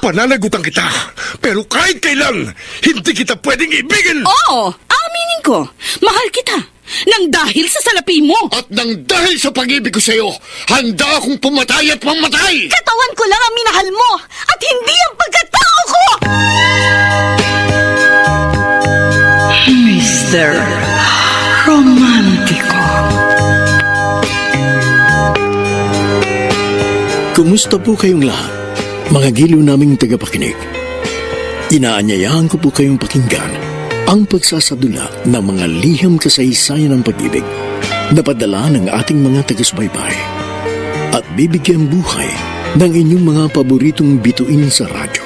Pananagutan kita, pero kahit kailan, hindi kita pwedeng ibigin! Oo, aminin ko. Mahal kita. Nang dahil sa salapi mo. At nang dahil sa pag-ibig ko sa'yo, handa akong pumatay at mamatay! Katawan ko lang ang minahal mo at hindi ang pagkatao ko! Mr. Romantico. Kumusta po kayong lahat, mga giliw naming tagapakinig? Inaanyayahan ko po kayong pakinggan ang pagsasadula ng mga liham kasaysayan ng pag-ibig na padala ng ating mga taga-subaybay at bibigyan buhay ng inyong mga paboritong bituin sa radyo.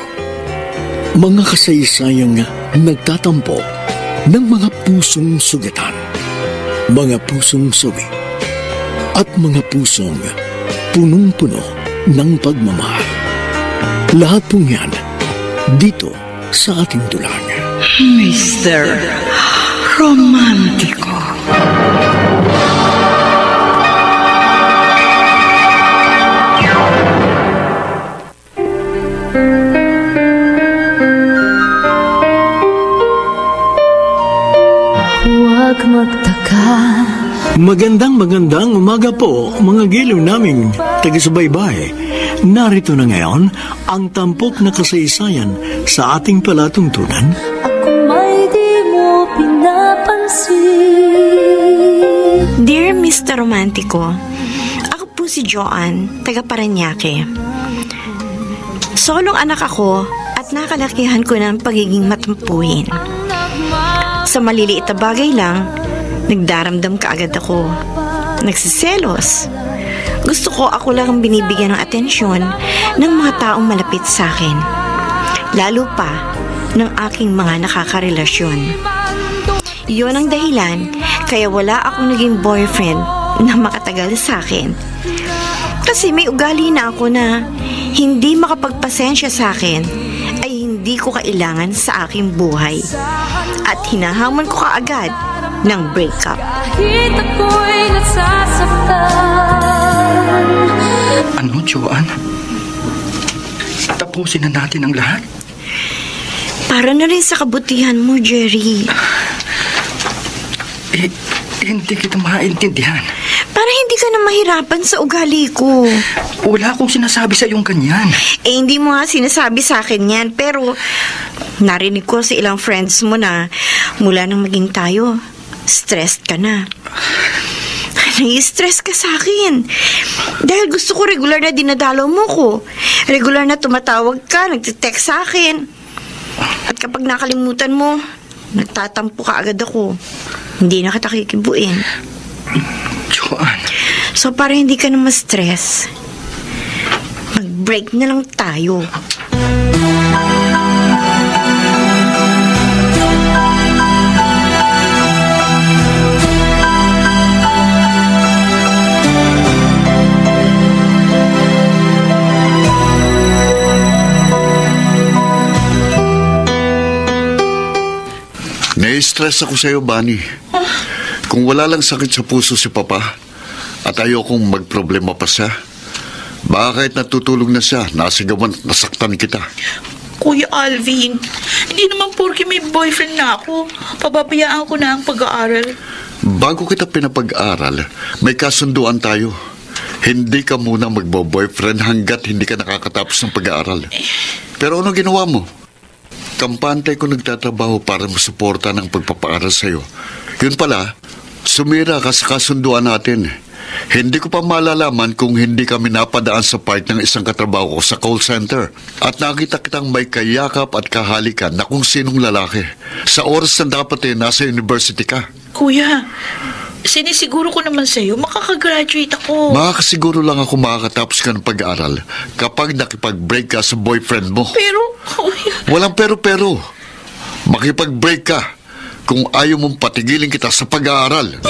Mga kasaysayang nagtatampo ng mga pusong sugatan, mga pusong suwi, at mga pusong punong-puno ng pagmamahal. Lahat pong yan dito sa ating dulang. Mr. Romantico. Huwag magtaka. Magandang umaga po, mga giliw naming taga-subaybay. Narito na ngayon ang tampok na kasaysayan sa ating palatuntunan. Ako may di mo pinapansin. Dear Mr. Romantico, ako po si Joanne, taga Parañaque. Solong anak ako at nakalakihan ko ng pagiging matampuhin. Sa maliliit na bagay lang, nagdaramdam kaagad ako. Nagsiselos. Gusto ko ako lang ang binibigyan ng atensyon ng mga taong malapit sa akin. Lalo pa ng aking mga nakakarelasyon. Iyon ang dahilan kaya wala akong naging boyfriend na makatagal sa akin. Kasi may ugali na ako na hindi makapagpasensya sa akin ay hindi ko kailangan sa aking buhay. At hinahamon ko kaagad ng breakup. Kahit ako'y nasasaktan. Ano, Joanne? Tapusin na natin ang lahat? Para na rin sa kabutihan mo, Jerry. Hindi kita maintindihan. Para hindi ka na mahirapan sa ugali ko. Wala akong sinasabi sa iyong ganyan. Hindi mo nga sinasabi sa akin yan, pero narinig ko sa ilang friends mo na mula nang maging tayo, stressed ka na. Nai-stress ka sa akin. Dahil gusto ko regular na dinadalaw mo ko. Regular na tumatawag ka, nagtitext sa akin. At kapag nakalimutan mo, nagtatampo ka agad ako. Hindi na kita kikibuin. Joanne. So para hindi ka na ma-stress, mag-break na lang tayo. Nai-stress ako sa'yo, Bunny. Kung wala lang sakit sa puso si Papa at ayokong magproblema pa siya, baka kahit natutulog na siya, nasigawan, nasaktan kita. Kuya Alvin, hindi naman porke may boyfriend na ako, pababayaan ko na ang pag-aaral. Bago kita pinapag-aral, may kasunduan tayo. Hindi ka muna magbo-boyfriend hanggat hindi ka nakakatapos ng pag-aaral. Pero ano ginawa mo? Kampante ko nagtatrabaho para masuporta ng pagpapaaral sa'yo. Yun pala, sumira ka sa kasunduan natin. Hindi ko pa malalaman kung hindi kami napadaan sa part ng isang katrabaho ko sa call center. At nakita kitang may kayakap at kahalikan na kung sinong lalaki. Sa oras na dapat nasa university ka. Kuya, sinisiguro ko naman sa'yo, makakagraduate ako. Makakasiguro lang ako makakatapos ka ng pag-aaral kapag nakipag-break ka sa boyfriend mo. Pero, kuya... Walang pero-pero. Makipag-break ka kung ayaw mong patigilin kita sa pag-aaral.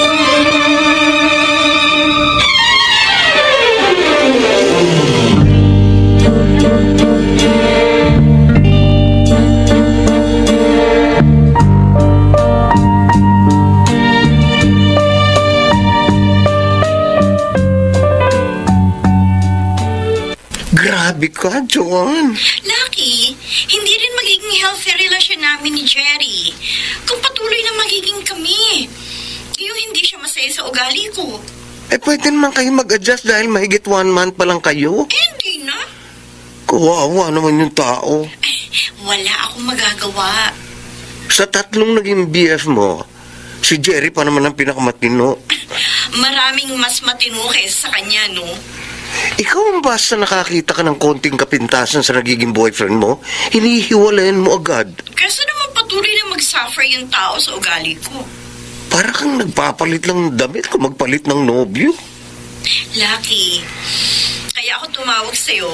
Grabe ka, Joan. Lucky, hindi rin magiging healthy relasyon namin ni Jerry kung patuloy na magiging kami. Yung hindi siya masaya sa ugali ko. Pwede naman kayo mag-adjust dahil mahigit 1 month pa lang kayo. Hindi na. Kawawa naman yung tao. Wala akong magagawa. Sa 3 naging BF mo, si Jerry pa naman ang pinakamatino. Maraming mas matino kaysa sa kanya, no? Ikaw ang basta nakakita ka ng konting kapintasan sa nagiging boyfriend mo, hinihiwalayan mo agad. Kasi naman patuloy na mag-suffer yung tao sa ugali ko. Para kang nagpapalit lang ng damit kung magpalit ng nobyo. Lucky, kaya ako tumawag sa'yo.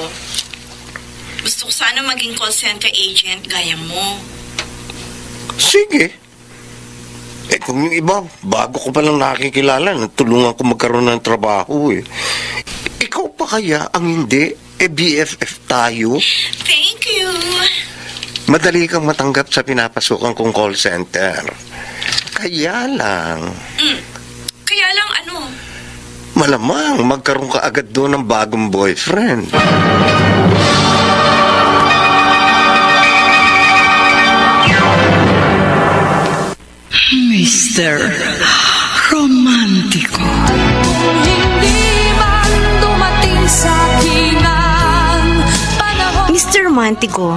Gusto ko sana maging call center agent gaya mo. Sige. Kung yung iba, bago ko palang nakikilala, tulungan ko magkaroon ng trabaho eh. Ikaw pa kaya ang hindi? BFF tayo? Thank you. Madali kang matanggap sa pinapasukan kong call center. Kaya lang... Kaya lang ano? Malamang magkaroon ka agad doon ng bagong boyfriend. Mr. Romantiko. Hindi man dumating sa akin ang panahon. Mr. Romantico,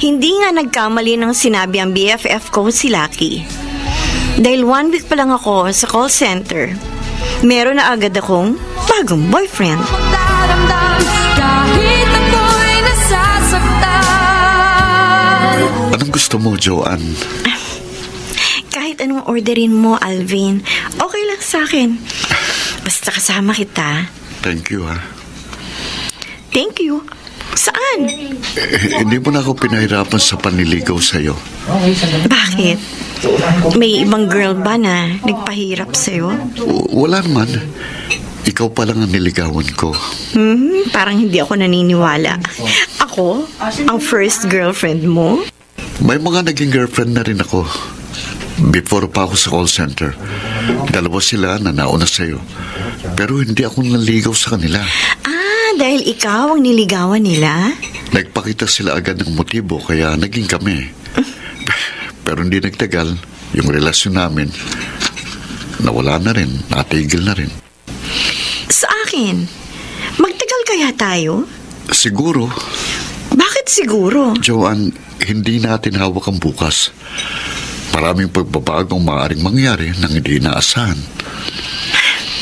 hindi nga nagkamali ng sinabi ang BFF ko si Lucky. Dahil 1 week pa lang ako sa call center, meron na agad akong bagong boyfriend. Magdaramdam kahit ako'y nasasaktan. Anong gusto mo, Joan? Kahit anong orderin mo, Alvin, okay lang sa akin. Basta kasama kita. Thank you, ha? Thank you. Saan? Hindi mo na ako pinahirapan sa panliligaw sa'yo. Bakit? May ibang girl ba na nagpahirap sa'yo? Wala naman. Ikaw pa lang ang niligawan ko. Parang hindi ako naniniwala. Ako? Ang first girlfriend mo? May mga naging girlfriend na rin ako. Before pa ako sa call center. 2 sila na nauna sa'yo. Pero hindi ako naligaw sa kanila. Dahil ikaw ang niligawan nila? Nagpakita sila agad ng motibo kaya naging kami. Pero hindi nagtagal. Yung relasyon namin nawala na rin. Natigil na rin. Sa akin? Magtagal kaya tayo? Siguro. Bakit siguro? Joan, hindi natin hawak ang bukas. Maraming pagbabagong maaaring mangyari nang hindi inaasahan.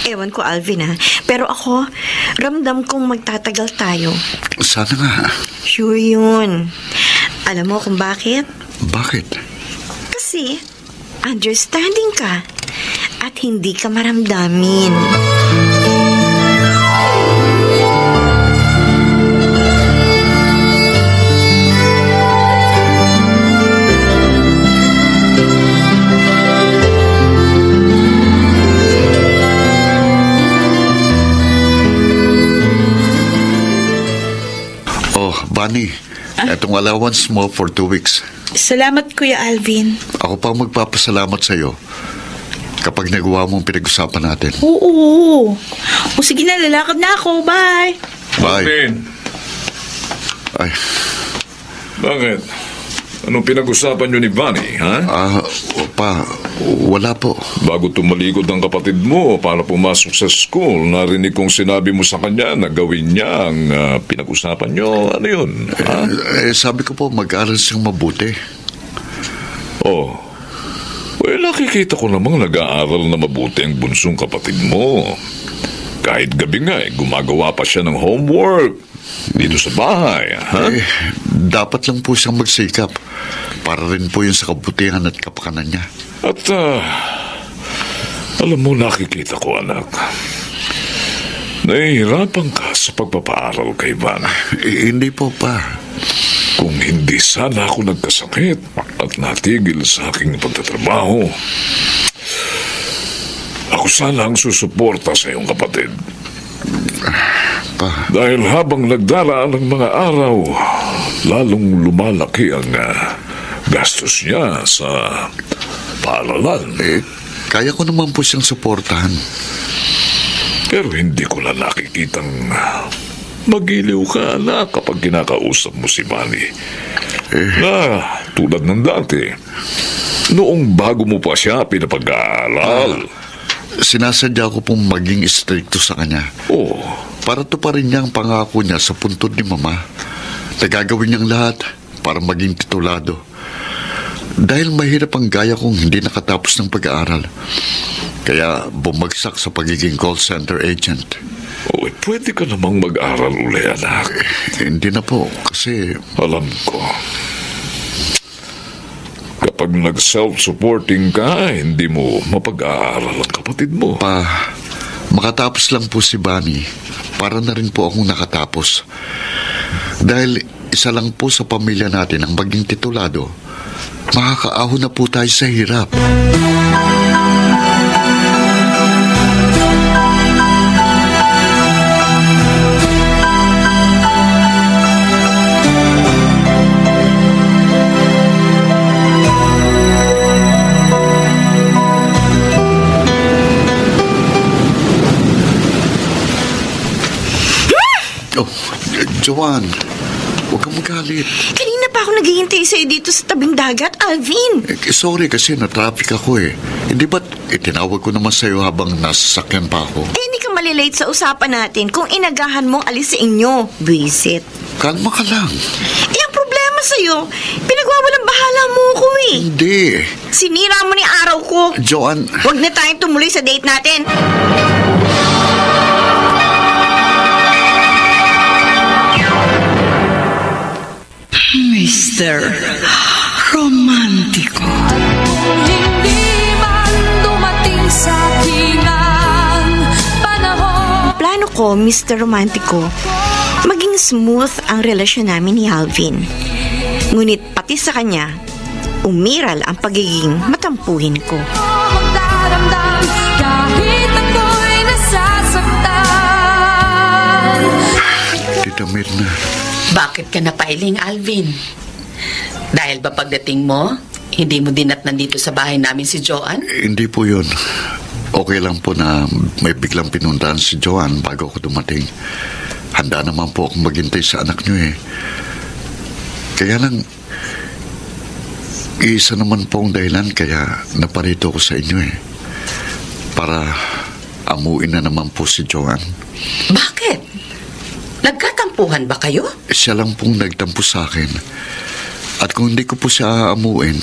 Ewan ko, Alvin, ha? Pero ako, ramdam kong magtatagal tayo. Sana nga. Sure yun. Alam mo kung bakit? Bakit? Kasi, understanding ka at hindi ka maramdamin. Bunny, etong allowance mo for 2 weeks. Salamat, Kuya Alvin. Ako pa magpapasalamat sa'yo kapag nagawa mo ang pinag-usapan natin. Oo. O sige na, lalakad na ako. Bye. Bye. Alvin, Ay, bakit? Anong pinag-usapan nyo ni Bunny, ha? pa, wala po. Bago tumalikod ang kapatid mo para pumasok sa school, narinig kong sinabi mo sa kanya na gawin niya ang pinag-usapan nyo. Ano yun? Ha? Sabi ko po, mag-aral siyang mabuti. Oh, well, nakikita ko namang nag-aaral na mabuti ang bunsong kapatid mo. Kahit gabi nga, gumagawa pa siya ng homework dito sa bahay, ha? Dapat lang po siyang magsikap para rin po yun sa kabutihan at kapakanan niya. At, alam mo, nakikita ko, anak. Nahihirapan ka sa pagpapaaral kay Van. Hindi po, pa. Kung hindi sana ako nagkasakit at natigil sa aking pagtatrabaho, ako sana ang susuporta sa iyong kapatid. Pa. Dahil habang nagdaraan ng mga araw, lalong lumalaki ang gastos niya sa paaralan. Kaya ko naman po siyang suportahan. Pero hindi ko na nakikitang Magiliw ka, anak, kapag kinakausap mo si Manny. Tulad ng dati. Noong bago mo pa siya pinapag-aaral. Sinasadya ko pong maging stricto sa kanya. Oh, Para tuparin niya ang pangako niya sa puntod ni Mama na gagawin niyang lahat para maging titulado. Dahil mahirap ang gaya kong hindi nakatapos ng pag-aaral. Kaya bumagsak sa pagiging call center agent. pwede ka namang mag-aral uli, anak. Hindi na po, kasi... Alam ko. Kapag nag-self-supporting ka, hindi mo mapag-aaral ang kapatid mo. Makatapos lang po si Bunny. Para na rin po akong nakatapos. Dahil isa lang po sa pamilya natin ang maging titulado, makakaahon na po tayo sa hirap. Joanne, huwag kang magalit. Kanina pa ako naghihintay sa'yo dito sa tabing dagat, Alvin. Sorry kasi na-traffic ako eh. Hindi ba't itinawag ko naman sa'yo habang nasasakyan pa ako? Hindi ka malilate sa usapan natin kung inagahan mong alis sa inyo, Buisit. Kalma ka lang. Ang problema sa'yo, pinagwawalang bahala mo ko eh. Hindi. Sinira mo ni araw ko. Joanne. Huwag na tayong tumuloy sa date natin. Mr. Romantiko. Hindi man dumating sa akin ang panahon. Plano ko, Mr. Romantico, maging smooth ang relasyon namin ni Alvin. Ngunit pati sa kanya, umiral ang pagiging matampuhin ko. Magdaramdam kahit ako'y nasasaktan. Tita Mirna. Bakit ka napailing, Alvin? Dahil ba pagdating mo, hindi mo din at nandito sa bahay namin si Joanne? Hindi po yun. Okay lang po na may biglang pinuntahan si Joanne bago ako dumating. Handa naman po akong maghintay sa anak niyo eh. Kaya lang, isa naman po ang dahilan kaya naparito ko sa inyo eh. Para amuin na naman po si Joanne. Bakit? Nagkatampuhan ba kayo? Siya lang pong nagtampo sa akin. At kung hindi ko po siya aamuin,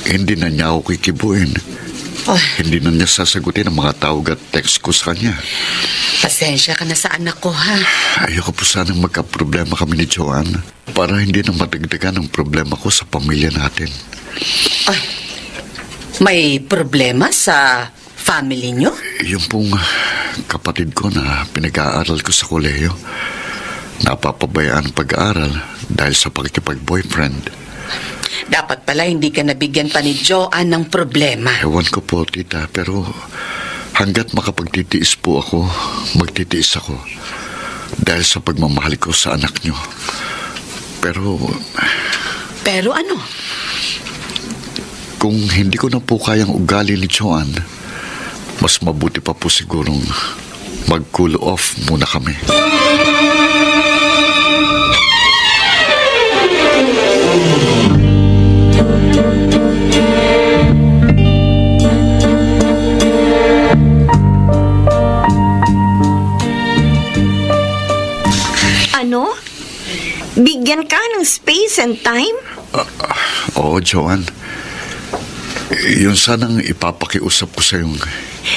hindi na niya ako kikibuin. Hindi na niya sasagutin ang mga tawag at text ko sa kanya. Pasensya ka na sa anak ko, ha? Ayoko po sanang magka-problema kami ni Joanne para hindi na madagdagan ang problema ko sa pamilya natin. May problema sa family nyo? Yung pong kapatid ko na pinag-aaral ko sa kolehiyo, napapabayaan ang pag-aaral dahil sa pagkipag-boyfriend. Dapat pala hindi ka nabigyan pa ni Joanne ng problema. Ewan ko po, tita, pero hanggat makapagtitiis po ako, magtitiis ako dahil sa pagmamahal ko sa anak nyo. Pero ano? Kung hindi ko na po kayang ugali ni Joanne, mas mabuti pa po sigurong mag-cool off muna kami. Ano? Bigyan ka ng space and time? Oo, Joanne. Yun sanang ipapakiusap ko sa yung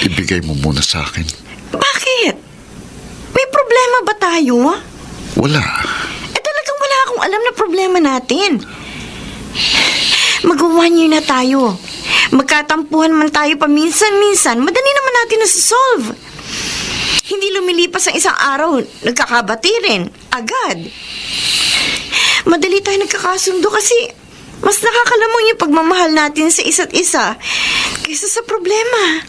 ibigay mo muna sa akin. Bakit? May problema ba tayo? Wala. Talagang wala akong alam na problema natin. Mag-1 year na tayo. Magkatampuhan man tayo paminsan-minsan, madali naman natin na-solve. Hindi lumilipas ang isang araw, nagkakabati rin. Agad. Madali tayo nagkakasundo kasi mas nakakalamang yung pagmamahal natin sa isa't isa kaysa sa problema.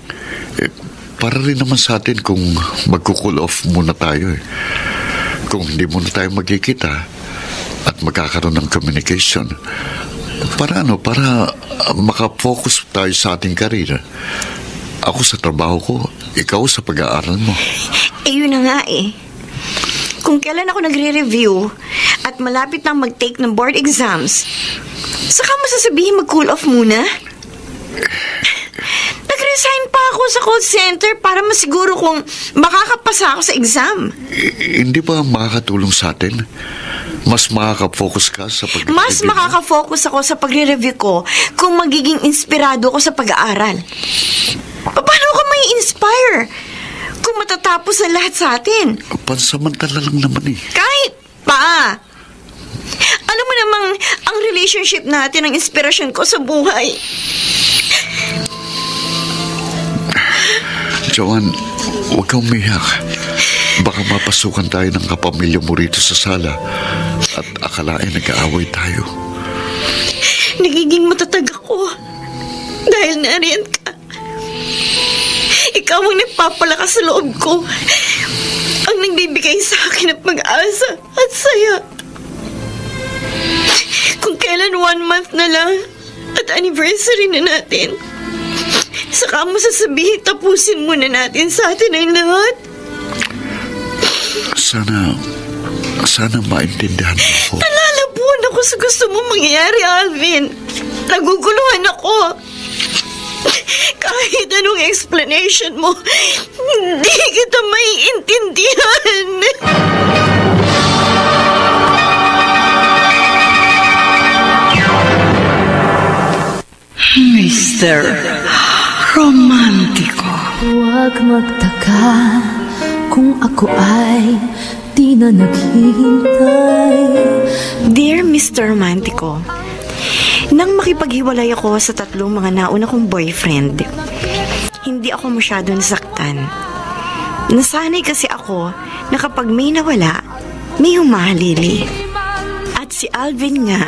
Para rin naman sa atin kung magkukool off muna tayo eh. Kung hindi muna tayo magkikita at magkakaroon ng communication. Para makafocus tayo sa ating karir. Ako sa trabaho ko, ikaw sa pag-aaral mo. Yun na nga eh. kung kailan ako nagre-review at malapit nang mag-take ng board exams, saka mo sasabihin mag-cool off muna? Nag-resign pa ako sa call center para masiguro kung makakapasa ako sa exam. Hindi ba makakatulong sa atin? Mas makaka-focus ka sa pag-review? Mas makaka-focus ako sa pagre-review ko kung magiging inspirado ako sa pag-aaral. Paano ako may inspire kung matatapos ang lahat sa atin? Pansamantala lang naman eh. Kahit pa. Alam mo namang ang relationship natin ang inspirasyon ko sa buhay. Joanne, huwag kang umiyak. Baka mapasukan tayo ng kapamilya mo rito sa sala at akalain nag-aaway tayo. Nagiging matatag ako dahil nariyan ka. Ikaw ang nagpapalakas sa loob ko. Ang nagbibigay sa akin ng pag-asa at saya. Kung kailan 1 month na lang at anniversary na natin, saka mo sasabihin tapusin muna natin sa atin ang lahat. Sana maintindihan mo ako. Nalalabuan ako sa gusto mo mangyayari, Alvin. Naguguluhan ako. Kahit anong explanation mo, hindi kita maiintindihan. Mr. Romantiko. Huwag magtaka kung ako ay di na naghihintay. Dear Mr. Romantico, nang makipaghiwalay ako sa 3 mga nauna kong boyfriend, hindi ako masyado nasaktan. Nasanay kasi ako na kapag may nawala, may humahalili. At si Alvin nga,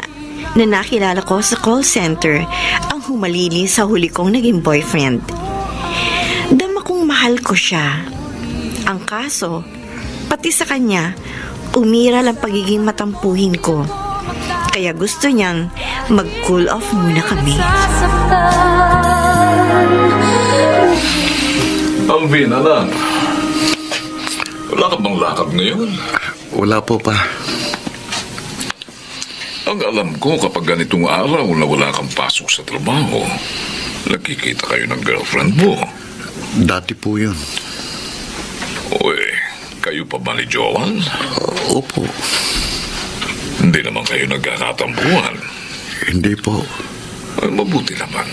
na nakilala ko sa call center, ang humalili sa huli kong naging boyfriend. Dama kong mahal ko siya. Ang kaso, pati sa kanya, umiral ang pagiging matampuhin ko. Kaya gusto niyang mag-cool off muna kami. Alvin, anak. Wala ka bang lakad ngayon? Wala po pa. Ang alam ko, kapag ganitong araw na wala kang pasok sa trabaho, nagkikita kayo ng girlfriend mo. Dati po yun. Uy, kayo pa ba ni Joan? Opo. Hindi naman kayo nagkakatampuhan. Hindi po. Ay, mabuti naman.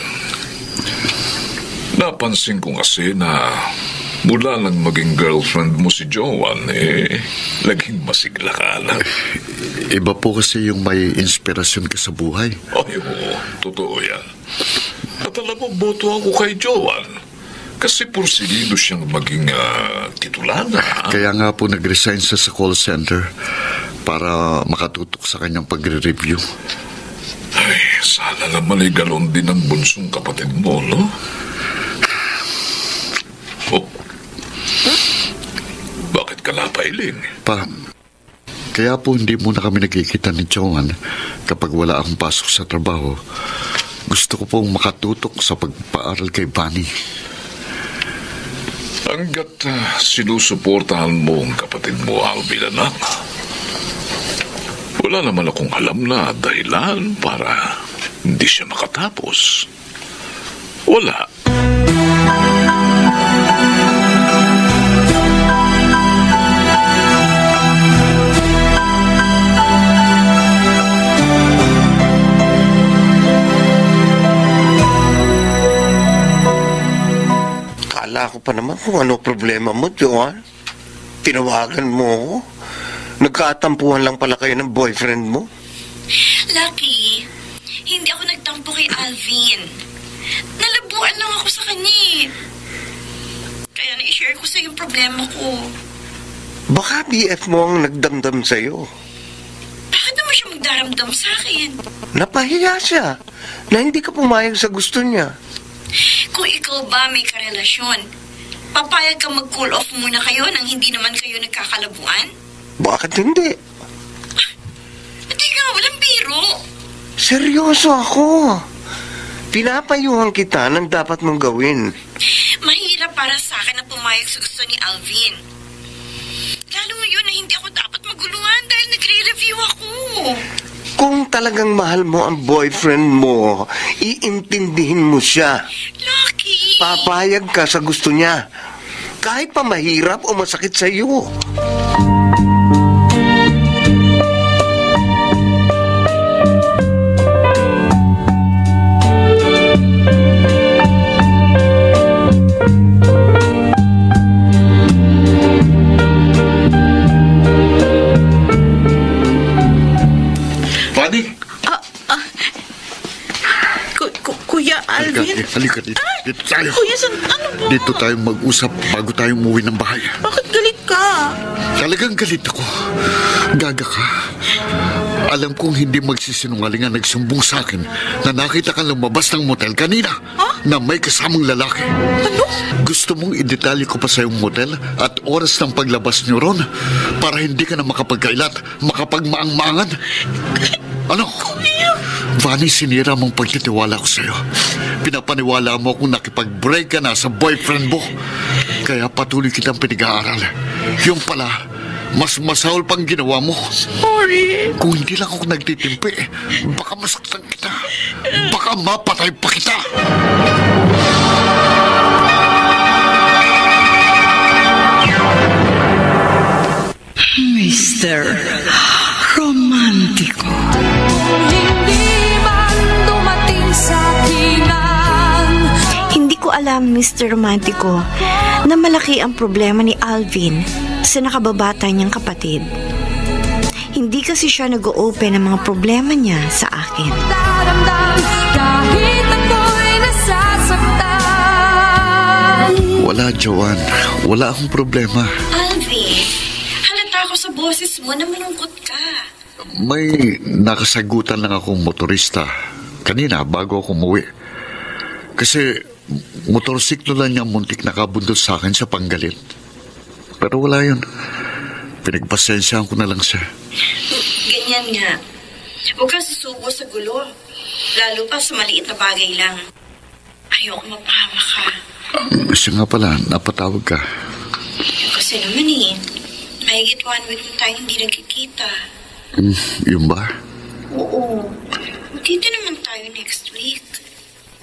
Napansin ko kasi na mula nang maging girlfriend mo si Joan, naging masigla ka na. Iba po kasi yung may inspirasyon ka sa buhay. Ay, oo. Totoo yan. At alam mo, boto ako kay Joan. Kasi porsigido siyang maging titulana. Kaya nga po nag-resign siya sa call center para makatutok sa kanyang pagre-review. Ay, sana naman ay galon din ang bunsong kapatid mo, no? Oh. Bakit ka napailing? Pa, kaya po hindi muna kami nagkikita ni Joan kapag wala akong pasok sa trabaho. Gusto ko pong makatutok sa pagpaaral kay Bunny. Hanggat sinusuportahan mo ang kapatid mo, Alvin, anak, wala naman akong alam na dahilan para hindi siya makatapos. Wala. Kala ko pa naman kung ano problema mo, Joan. Tinawagan mo ako. Nagkatampuhan lang pala kayo ng boyfriend mo. Lucky, hindi ako nagtampo kay Alvin. Nalabuan lang ako sa kanya eh. Kaya na-share ko sa yung problema ko. Baka BF mo ang nagdamdam sa'yo. Bakit naman siya magdaramdam sa akin? Napahiya siya na hindi ka pumayag sa gusto niya. Kung ikaw ba may karelasyon, papayag ka mag-cool off muna kayo nang hindi naman kayo nagkakalabuan? Bakit hindi? Hindi nga, walang biro. Seryoso ako. Pinapayuhan kita ng dapat mong gawin. Mahirap para sa akin na pumayag sa gusto ni Alvin. Lalo ngayon na hindi ako dapat you ako. Kung talagang mahal mo ang boyfriend mo, iintindihin mo siya. Lucky! Papayag ka sa gusto niya. Kahit pa mahirap o masakit sa iyo. Fanny! Kuya Alvin? Halika dito. Dito tayo. Kuya, ano ba? Dito tayo mag-usap bago tayo umuwi ng bahay. Bakit galit ka? Talagang galit ako. Gaga ka. Alam kong hindi magsisinungaling ang nagsumbong sa akin na nakita kang lumabas ng motel kanina na may kasamang lalaki. Ano? Gusto mong idetalye ko pa sa yung motel at oras ng paglabas niyo ron para hindi ka na makapagkailat, makapagmaang-maangan? Ano? Vanny, sinira mong pagtitiwala ko sa'yo. Pinapaniwala mo kung nakipag-break ka na sa boyfriend mo. Kaya patuloy kitang pinag-aaral. Yung pala, mas masahol pang ginawa mo. Sorry. Kung hindi lang ako nagtitimpi, baka masaktan kita. Baka mapatay pa kita. Mr. Romantiko. Hindi ko alam, Mr. Romantico, na malaki ang problema ni Alvin sa nakababata niyang kapatid. Hindi kasi siya nag-o-open ng mga problema niya sa akin. Wala, Joanne. Wala akong problema. Alvin, halata ako sa boses mo na malungkot ka. May nakasagutan lang akong motorista kanina bago ako umuwi. Kasi motorsiklo lang niya muntik nakabundol sa akin sa Panggalit. Pero wala yun. Pinagpasensyahan ko na lang siya. Ganyan nga. Huwag kang susubo sa gulo. Lalo pa sa maliit na bagay lang. Ayoko mapahama ka. Siya nga pala, napatawag ka. Kasi naman mahigit 1 week na tayo hindi nagkikita. Yun ba? Oo. Dito naman tayo next week.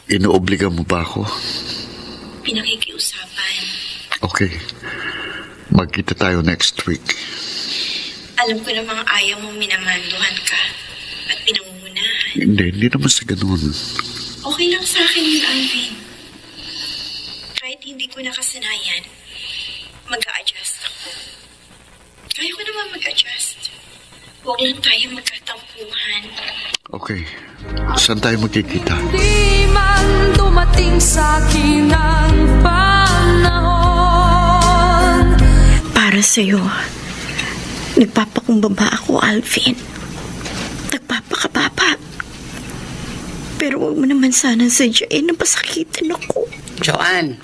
Inoobliga mo ba ako? Pinakikiusapan. Okay. Magkita tayo next week. Alam ko namang ayaw mong minamanduhan ka at pinangungunahan. Hindi naman sa ganun. Okay lang sa akin yun, Alvin. Kahit hindi ko nakasanayan, mag-a-adjust ako. Kaya ko naman mag-adjust. Huwag lang tayo magkatampuhan. Okay. Saan tayo magkikita? Di man dumating sa akin ang panahon. Para sa'yo, nagpapakumbaba ako, Alvin. Nagpapakababa. Pero huwag mo naman sana sadyain na pasakitin ako. Joanne,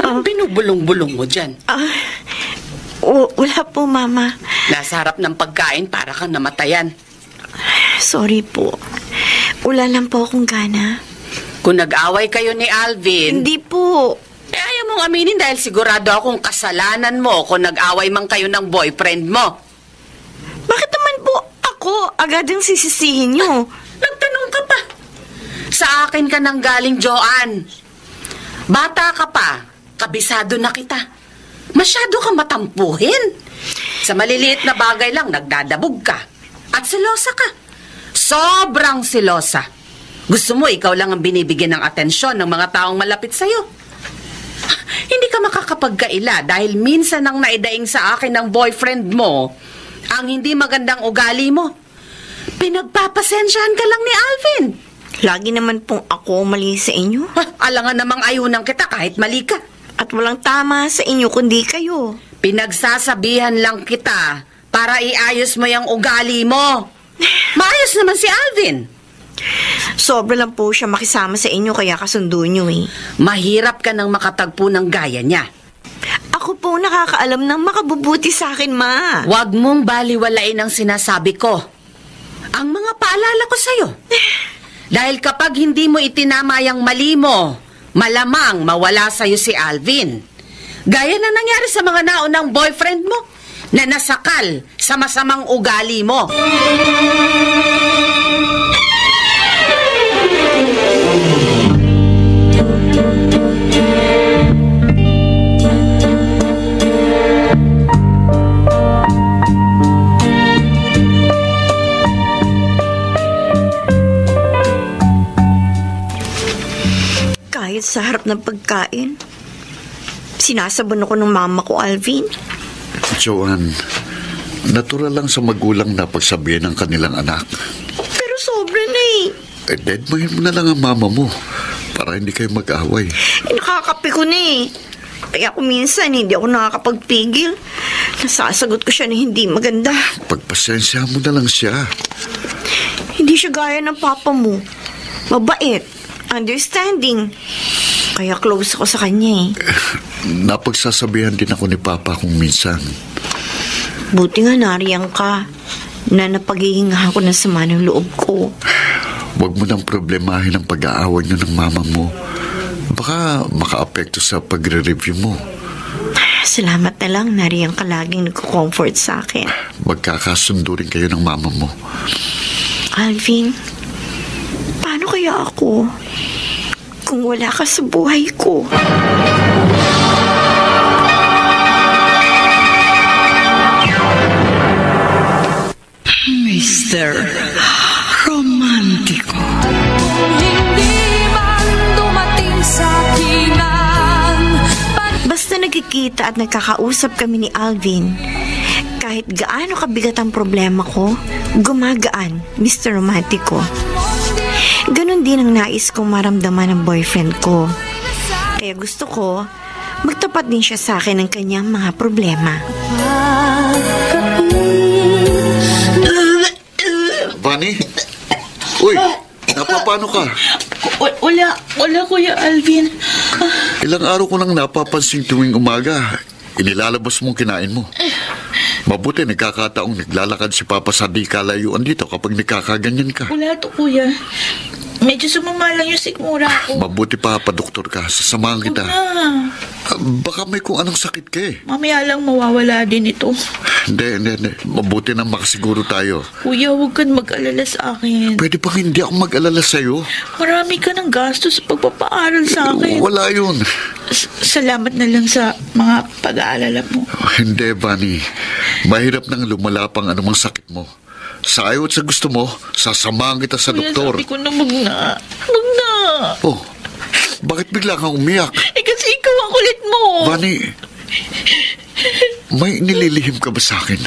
anong binubulong-bulong mo dyan? Wala po, Mama. Nasa harap ng pagkain para kang namatayan. Sorry po. Wala lang po akong gana. Kung nag-away kayo ni Alvin... Hindi po. Ayaw mong aminin dahil sigurado akong kasalanan mo kung nag-away man kayo ng boyfriend mo. Bakit naman po ako agad ang sisisihin niyo? Nagtanong ka pa. Sa akin ka nang galing, Joanne. Bata ka pa, kabisado na kita. Masyado ka matampuhin. Sa maliliit na bagay lang, nagdadabog ka. At selosa ka. Sobrang selosa. Gusto mo, ikaw lang ang binibigyan ng atensyon ng mga taong malapit sa'yo. Hindi ka makakapagkaila dahil minsan ang naidaing sa akin ng boyfriend mo ang hindi magandang ugali mo. Pinagpapasensyahan ka lang ni Alvin. Lagi naman pong ako mali sa inyo. Alangan namang ayunan kita kahit mali ka. At walang tama sa inyo kundi kayo. Pinagsasabihan lang kita para iayos mo yung ugali mo. Maayos naman si Alvin. Sobra lang po siya makisama sa inyo kaya kasundo nyo eh. Mahirap ka nang makatagpo ng gaya niya. Ako po nakakaalam ng makabubuti sa akin, Ma. Huwag mong baliwalain ang sinasabi ko. Ang mga paalala ko sa'yo. Dahil kapag hindi mo itinama yung mali mo, malamang mawala sa'yo si Alvin. Gaya na nangyari sa mga naunang boyfriend mo. na nasakal sa masamang ugali mo. Kahit sa harap ng pagkain, sinasabon ako ng mama ko, Alvin. Joanne, natural lang sa magulang na pagsabihin ng kanilang anak. Pero sobra na eh. Deadmahin mo na lang ang mama mo para hindi kayo mag-away. Nakakapi ko na eh. Kaya kung minsan hindi ako nakakapagpigil, nasasagot ko siya na hindi maganda. Pagpasensya mo na lang siya. Hindi siya gaya ng papa mo. Mabait, understanding. Kaya close ako sa kanya eh. Napagsasabihan din ako ni Papa kung minsan. Buti nga nariyan ka na napaghihinga ako ng sama ng loob ko. Huwag mo nang problemahin ang pag-aaway niyo ng mama mo. Baka maka-apekto sa pagre-review mo. Salamat na lang, nariyan ka laging nagko-comfort sa akin. Magkakasundo rin kayo ng mama mo. Alvin, paano kaya ako kung wala ka sa buhay ko? Mr. Romántico. Hindi man dumating sa akin ang Basta nagkikita at nagkakausap kami ni Alvin, kahit gaano kabigat ang problema ko, gumagaan, Mr. Romantico. Ganon din ang nais kong maramdaman ng boyfriend ko. Kaya gusto ko, magtapat din siya sa akin ng kanyang mga problema. Vani? Uy, napapano ka? Wala Kuya Alvin. Ilang araw ko nang napapansin tuwing umaga, inilalabas mong kinain mo. Mabuti nagkakataong naglalakad si Papa sa di kalayuan dito kapag nakakaganyan ka. Wala to Kuya. Medyo sumama lang yung sikmura ko. Mabuti pa, doktor ka. Sasamahan kita. Baka may kung anong sakit ka eh. Mamaya lang mawawala din ito. Hindi. Mabuti na makasiguro tayo. Kuya, huwag kang mag-alala sa akin. Pwede pa hindi ako mag-alala sa'yo. Marami ka ng gastos sa pagpapaaral sa akin. Wala yun. Salamat na lang sa mga pag-aalala mo. Hindi, Vani. Mahirap nang lumala pang anumang sakit mo. Sa ayaw at sa gusto mo, sasamahan kita sa Kuya, doktor. sabi ko na mag na. Oh, bakit bigla kang umiyak? Kasi ikaw ang kulit mo. Vani, may nililihim ka ba sa akin?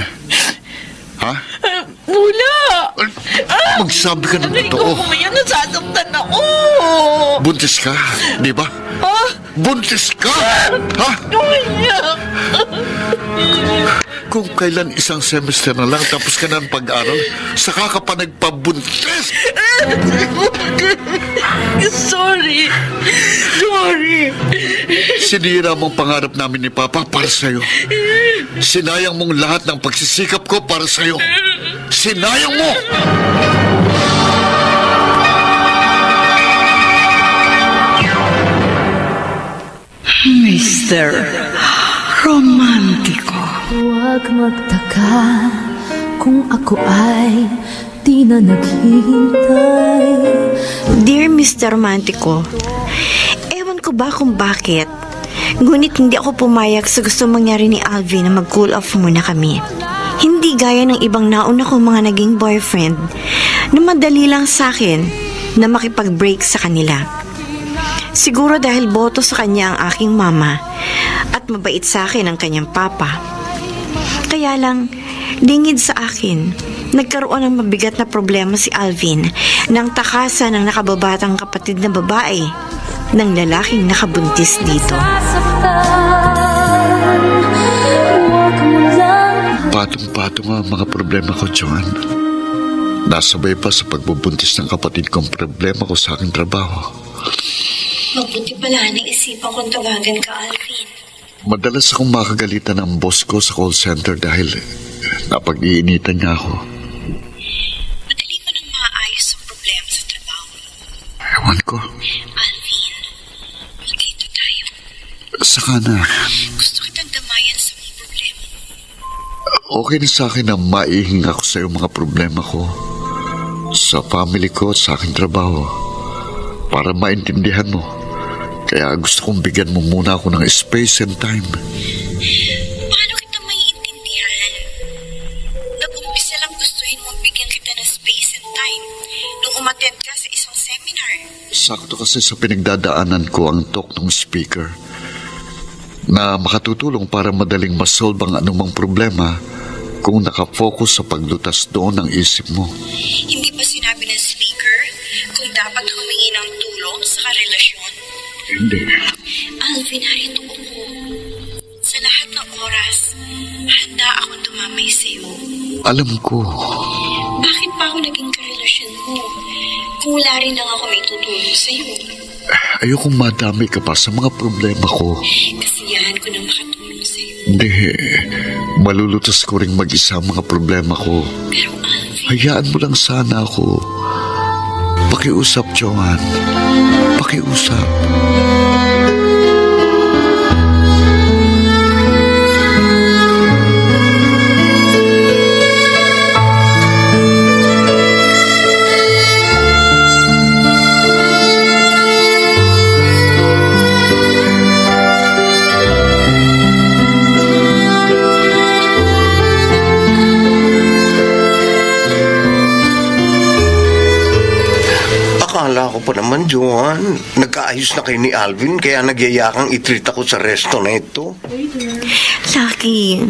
Ha? Wala. Magsabi ka ng Ikaw totoo. kumaya, nasasaktan ako. Buntis ka, di ba? Buntis ka! Ha? Umiyak. Kung kailan isang semester na lang tapos ka na ng pag-aral, saka ka pa nagpabuntis! Sorry. Sinira mong pangarap namin ni Papa para sa'yo. Sinayang mong lahat ng pagsisikap ko para sa'yo. Sinayang mo! Mr. Romántico. Huwag magtaka kung ako ay di na naghihintay. Dear Mr. Romantico, ewan ko ba kung bakit, ngunit hindi ako pumayag sa gusto mangyari ni Alvin na mag-cool off muna kami. Hindi gaya ng ibang nauna kong mga naging boyfriend na madali lang sa akin na makipag-break sa kanila. Siguro dahil boto sa kanya ang aking mama at mabait sa akin ang kanyang papa. Kaya lang, lingid sa akin, nagkaroon ng mabigat na problema si Alvin nang takasan ng nakababatang kapatid na babae ng lalaking nakabuntis dito. Patong-patong ang mga problema ko, Joan. Nasabay pa sa pagbubuntis ng kapatid kong problema ko sa aking trabaho. Mabuti pala naisipan kong tawagan ka, Alvin. Madalas akong makagalitan ng boss ko sa call center dahil napag-iinitan niya ako. Madali ko nang maayos ang problema sa trabaho. Ewan ko. Alvin, mag-dito tayo. Saka na. Gusto kitang damayan sa mga problema. Okay na sa akin na maihinga ko sa iyo mga problema ko. Sa family ko at sa aking trabaho. Para maintindihan mo. Kaya gusto kong bigyan mo muna ako ng space and time. Paano kita maiintindihan? Nag-umpisa lang gustuhin mong bigyan kita ng space and time nung umattend ka sa isang seminar. Sakto kasi sa pinagdadaanan ko ang talk ng speaker na makatutulong para madaling masolve ang anumang problema kung nakafocus sa paglutas doon ng isip mo. Hindi ba sinabi ng speaker kung dapat humingi ng tulong sa karelasyon? Hindi. Alvin, narito ako. Sa lahat ng oras, handa akong tumamay sa'yo. Alam ko. Bakit pa ako naging karelasyon mo? Kung wala rin lang ako may tutulong sa'yo. Ayokong madami ka pa sa mga problema ko. Kasiyahan ko na makatulong sa'yo. Hindi. Malulutas ko rin mag-isa ang mga problema ko. Pero Alvin... Hayaan mo lang sana ako. Pakiusap, Joanne. Pakiusap. Akala ko pa naman, Joanne, nagkaayos na kayo ni Alvin kaya nagyayakang i-treat ako sa resto na ito. Lucky,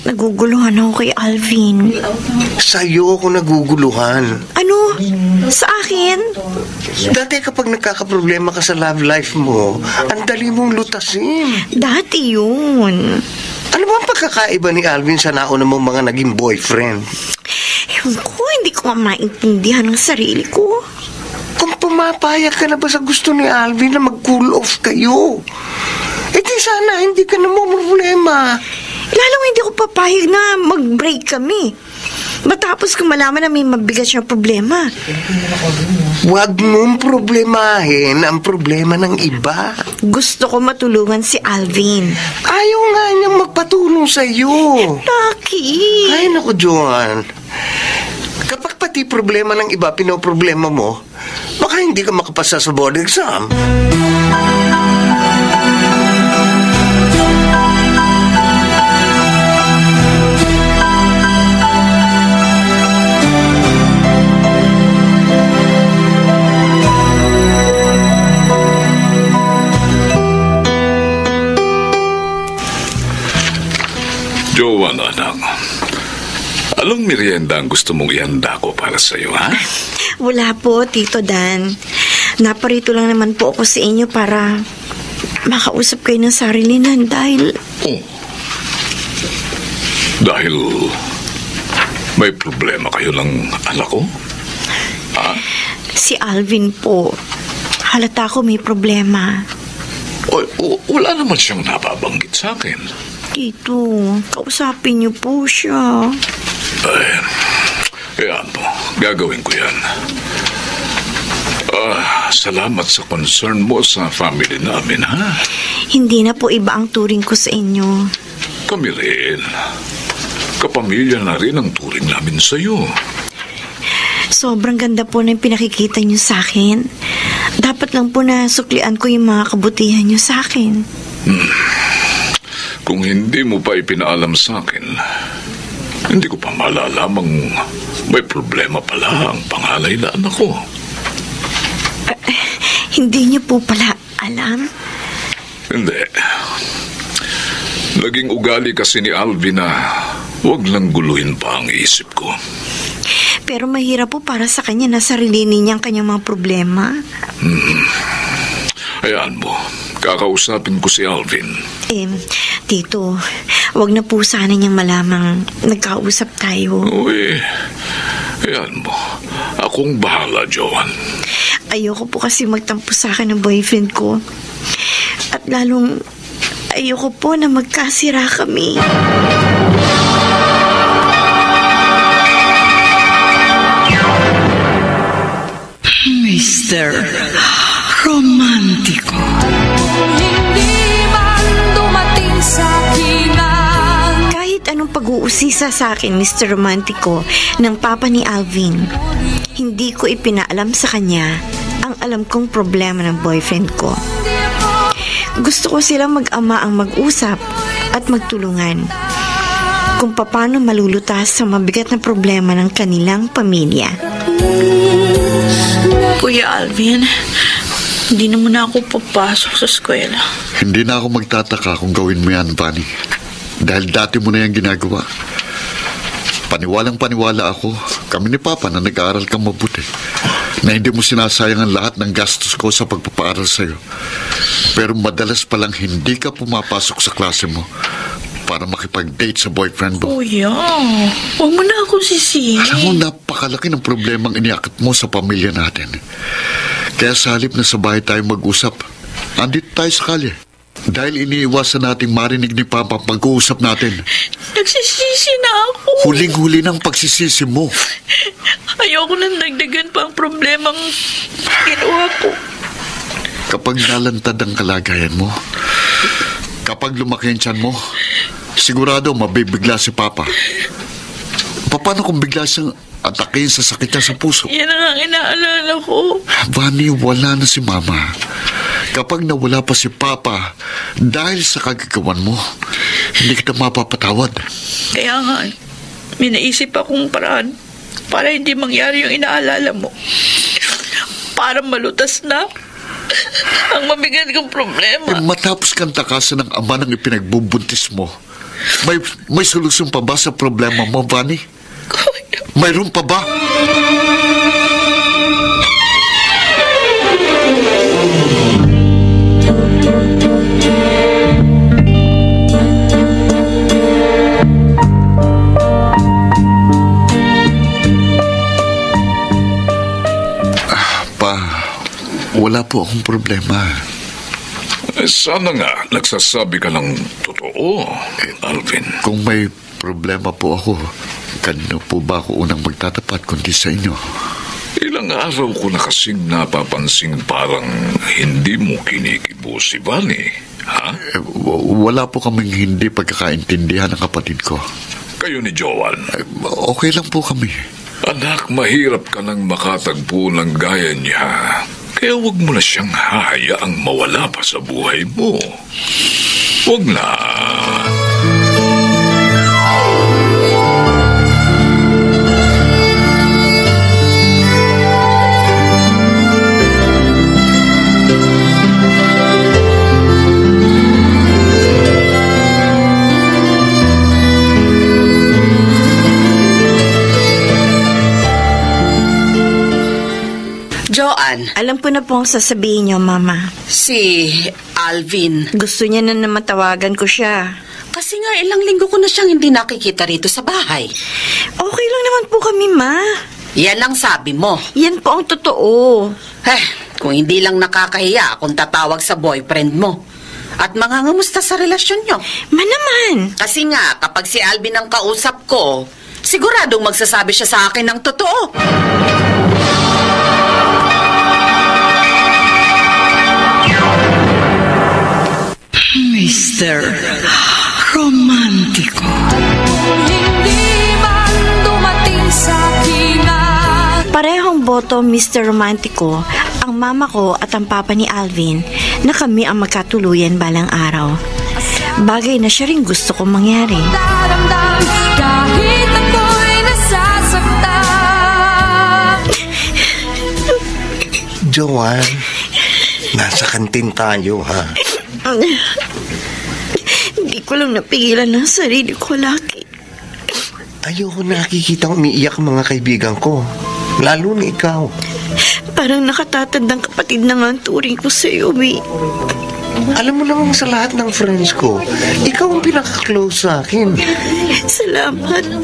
naguguluhan ako kay Alvin. Sa'yo ako naguguluhan. Ano? Sa akin? Dati kapag nagkakaproblema ka sa love life mo, ang dali mong lutasin. Dati yun. Ano ba ang pagkakaiba ni Alvin sa nauna mong mga naging boyfriend? Ewan ko, hindi ko maintindihan ang sarili ko. Kung pumapayag ka na ba sa gusto ni Alvin na mag-cool off kayo? Eh di sana hindi ka na mo problema. Lalong hindi ko papayag na mag-break kami. Matapos ko malaman na may mabigat siyang problema. Huwag mong problemahin ang problema ng iba. Gusto ko matulungan si Alvin. Ayaw nga niyang magpatulong sa'yo. Lucky. Ay, naku, Joanne. Kapag pati problema ng iba pinoproblema mo, baka hindi ka makapasa sa board exam. Joanne, anak. Anong merienda ang gusto mong ihanda ko para sa'yo, ha? Wala po, Tito Dan. Naparito lang naman po ako sa inyo para makausap kayo ng sarilinan dahil... Oh. Dahil may problema kayo ng anak ko? Ha? Si Alvin po. Halata ko may problema. Wala naman siyang nababanggit sa akin. Tito, kausapin niyo po siya. Yan po. Gagawin ko yan. Salamat sa concern mo sa family namin, ha? Hindi na po iba ang turing ko sa inyo. Kami rin. Kapamilya na rin ang turing namin sa'yo. Sobrang ganda po na yung pinakikita niyo sa akin. Dapat lang po na suklian ko yung mga kabutihan niyo sa akin. Kung hindi mo pa ipinaalam sa akin, hindi ko pa malalamang may problema pala ang pangalay na anak ko. Hindi niyo po pala alam? Hindi. Naging ugali kasi ni Alvin na huwag lang guluhin pa ang isip ko. Pero mahirap po para sa kanya na sarilinin niya ang kanyang mga problema. Hayaan mo. Kakausapin ko si Alvin. Tito, wag na po sana niyang malamang nagkausap tayo. Uy, hayaan mo. Akong bahala, Joanne. Ayoko po kasi magtampo sa akin ng boyfriend ko. At lalong ayoko po na magkasira kami. Mr. Romantiko. Hindi man dumating sa akin ang Kahit anong pag-uusap pag-uusisa sa akin, Mr. Romantico, ng papa ni Alvin. Hindi ko ipinaalam sa kanya ang alam kong problema ng boyfriend ko. Gusto ko silang mag-ama ang mag-usap at magtulungan kung paano malulutas sa mabigat na problema ng kanilang pamilya. Kuya Alvin, hindi na muna ako papasok sa eskwela. Hindi na ako magtataka kung gawin mo yan, Vanny. Dahil dati mo na yan ginagawa. Paniwalang-paniwala ako, kami ni Papa na nag-aaral kang mabuti. Na hindi mo sinasayang ang lahat ng gastos ko sa pagpapaaral sa'yo. Pero madalas palang hindi ka pumapasok sa klase mo para makipag-date sa boyfriend mo. Kuya, huwag mo na akong sisihin. Alam mo, napakalaki ng problemang iniakit mo sa pamilya natin. Kaya sa halip na sa bahay tayo mag-usap, andito tayo sa kalye. Dahil iniiwasan nating marinig ni Papa ang pag-uusap natin. Nagsisisi na ako. Huling-huli ng pagsisisi mo. Ayoko nang dagdagan pa ang problemang ginawa ko. Kapag nalantad ang kalagayan mo, kapag lumaki ang tiyan mo, sigurado mabibigla si Papa. Paano kung bigla siyang atakin sa sakit niya sa puso? Yan ang inaalala ko. Vanny, wala na si Mama. Kapag nawala pa si Papa dahil sa kagagawan mo, hindi kita mapapatawad. Kaya nga, may naisip akong paraan para hindi mangyari yung inaalala mo. Para malutas na ang mabigat kong problema. Matapos kang takasan ng ama ng ipinagbubuntis mo, may solusyon pa ba sa problema mo, Vanny? Mayroon pa ba? Wala po akong problema. Sana nga nagsasabi ka ng totoo, Alvin. Kung may problema po ako, kanino po ba ako unang magtatapat kundi sa inyo? Ilang araw ko na kasing napapansin parang hindi mo kinikibo si Vanny, ha? Wala po kaming hindi pagkakaintindihan ng kapatid ko. Kayo ni Joan? Okay lang po kami. Anak, mahirap ka nang makatagpo ng gaya niya. Kaya huwag mo na siyang hahayaang mawala pa sa buhay mo. Huwag na. Joan. Alam ko na po ang sasabihin niyo, Mama. Si Alvin. Gusto niya na matawagan ko siya. Kasi nga ilang linggo ko na siyang hindi nakikita rito sa bahay. Okay lang naman po kami, Ma. Yan ang sabi mo. Yan po ang totoo. Kung hindi lang nakakahiya kung tatawag sa boyfriend mo. At mangangamusta sa relasyon nyo. Naman. Kasi nga, kapag si Alvin ang kausap ko, siguradong magsasabi siya sa akin ng totoo. Mr. Romantico. Hindi man dumating sa kinat. Parehong boto, Mr. Romantico, ang mama ko at ang papa ni Alvin na kami ang magkatuluyan balang araw. Bagay na siya rin gusto kong mangyari. Daramdam kahit ako'y nasasaktan. Joan, nasa kantin tayo, ha? Hindi ko lang napigilan ng sarili ko, Lucky. Ayoko nakikita umiiyak ang mga kaibigan ko. Lalo na ikaw. Parang nakatatandang kapatid na nga ang turing ko sa'yo, Bi. Alam mo namang sa lahat ng friends ko, ikaw ang pinaka-close sa akin. Salamat.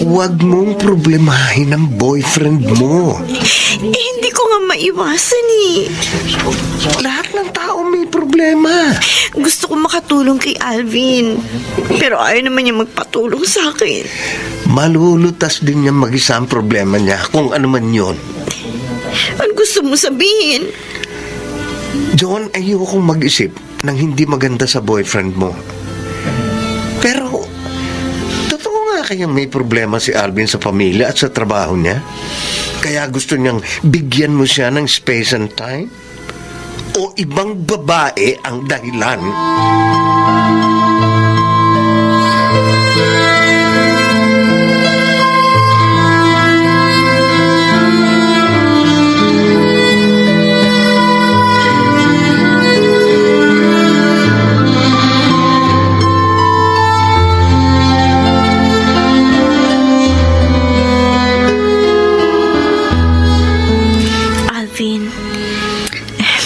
Huwag mong problemahin ang boyfriend mo. Hindi ko nga maiwasan eh. Lahat ng tao may problema. Gusto ko makatulong kay Alvin. Pero ayaw naman niya magpatulong sa akin. Malulutas din niya mag-isa ang problema niya, kung ano man yun. Ano gusto mo sabihin? John, ayokong mag-isip ng hindi maganda sa boyfriend mo. Pero, totoo kayang may problema si Alvin sa pamilya at sa trabaho niya? Kaya gusto niyang bigyan mo siya ng space and time? O ibang babae ang dahilan?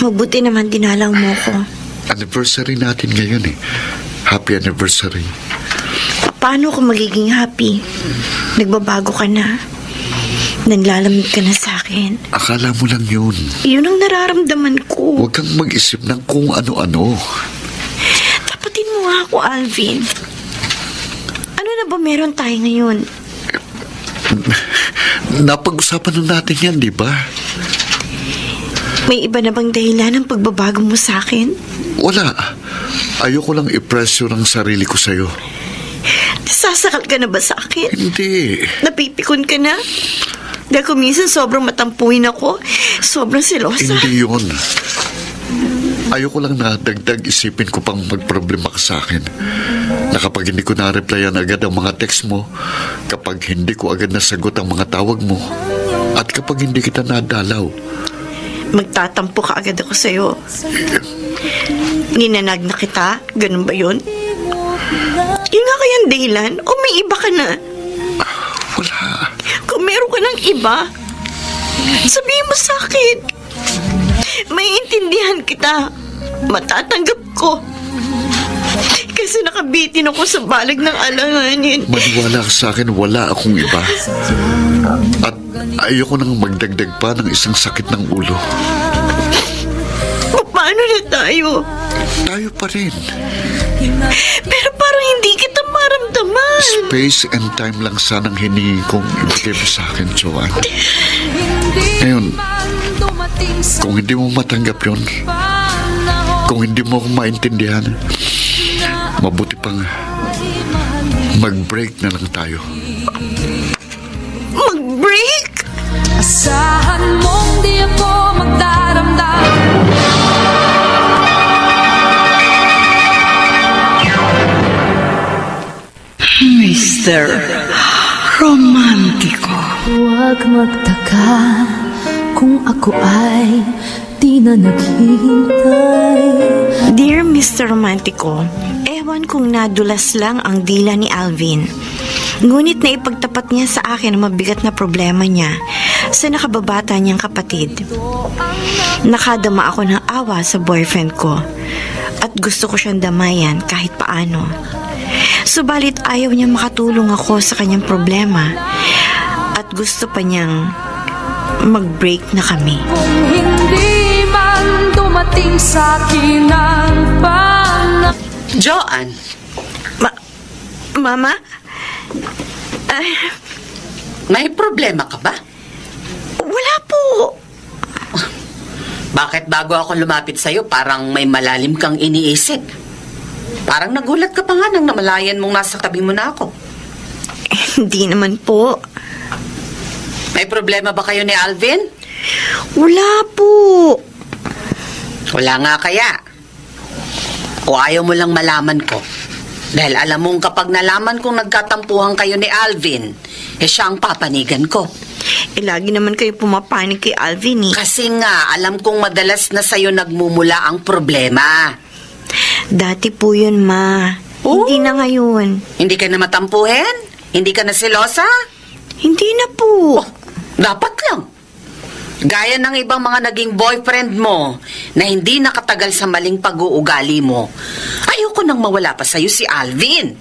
Mabuti naman dinalaw mo ko. Anniversary natin ngayon eh. Happy anniversary. Paano ko magiging happy? Nagbabago ka na. Naglalamig ka na sa akin. Akala mo lang yun. Yun ang nararamdaman ko. Huwag kang mag-isip ng kung ano-ano. Tapatin mo nga ako, Alvin. Ano na ba meron tayo ngayon? Napag-usapan na natin yan, di ba? May iba na bang dahilan ng pagbabago mo sa akin? Wala. Ayoko lang i-pressure ang sarili ko sa'yo. Nasasakal ka na ba sa akin? Hindi. Napipikon ka na? Dahil kung minsan sobrang matampuin ako, sobrang selosa. Hindi yun. Ayoko lang na dagdag isipin ko pang magproblema ka sa akin. Na kapag hindi ko na-replyan agad ang mga text mo, kapag hindi ko agad nasagot ang mga tawag mo, at kapag hindi kita nadalaw, magtatampo ka agad ako sa'yo. Ninanag na kita? Ganun ba yun? Yun nga kayang dahilan? O may iba ka na? Wala. Kung meron ka ng iba, sabihin mo sa akin. Maiintindihan kita. Matatanggap ko. Kasi nakabitin ako sa balag ng alanganin. Maniwala ka sa akin, wala akong iba. At ayoko nang magdagdag pa ng isang sakit ng ulo. O paano na tayo? Tayo pa rin. Pero parang hindi kita maramdaman. Space and time lang sanang hinihingi kong ibigay mo sa akin, Joanne. Ngayon, kung hindi mo matanggap yun, kung hindi mo ako maintindihan, mabuti pang mag-break na lang tayo. Mag-break? Asahan mong di ako magdaramdam. Mr. Romantiko. Huwag magtaka kung ako ay di na naghihintay. Dear Mr. Romantico, ewan kung nadulas lang ang dila ni Alvin. Ngunit na ipagtapat niya sa akin ang mabigat na problema niya sa nakababata niyang kapatid. Nakadama ako ng awa sa boyfriend ko at gusto ko siyang damayan kahit paano. Subalit ayaw niya makatulong ako sa kanyang problema at gusto pa niyang mag-break na kami. Kung hindi man dumating sa akin ang Joanne. Mama? May problema ka ba? Wala po. Bakit bago ako lumapit sa'yo, parang may malalim kang iniisip? Parang nagulat ka pa nga nang namalayan mong nasa tabi mo na ako. Hindi naman po. May problema ba kayo ni Alvin? Wala po. Wala nga kaya. O ayaw mo lang malaman ko? Dahil alam mong kapag nalaman kong nagkatampuhan kayo ni Alvin, siya ang papanigan ko. Lagi naman kayo pumapanig kay Alvin eh. Kasi nga, alam kong madalas na sa'yo nagmumula ang problema. Dati po yun, Ma. Hindi na ngayon. Hindi ka na matampuhin? Hindi ka na selosa? Hindi na po. Dapat lang. Gaya ng ibang mga naging boyfriend mo na hindi nakatagal sa maling pag-uugali mo. Ayoko nang mawala pa sa'yo si Alvin.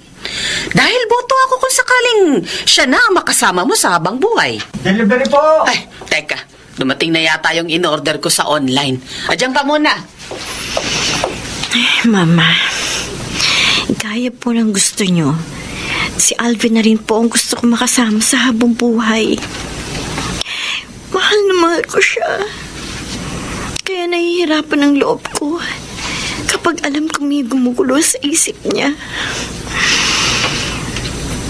Dahil boto ako kung sakaling siya na ang makasama mo sa habang buhay. Delivery po! Ay, teka. Dumating na yata yung in-order ko sa online. Adyan ka muna. Mama, gaya po ng gusto nyo. Si Alvin na rin po ang gusto ko makasama sa habang buhay. Mahal na mahal ko siya. Kaya nahihirapan ang loob ko kapag alam ko may gumugulo sa isip niya.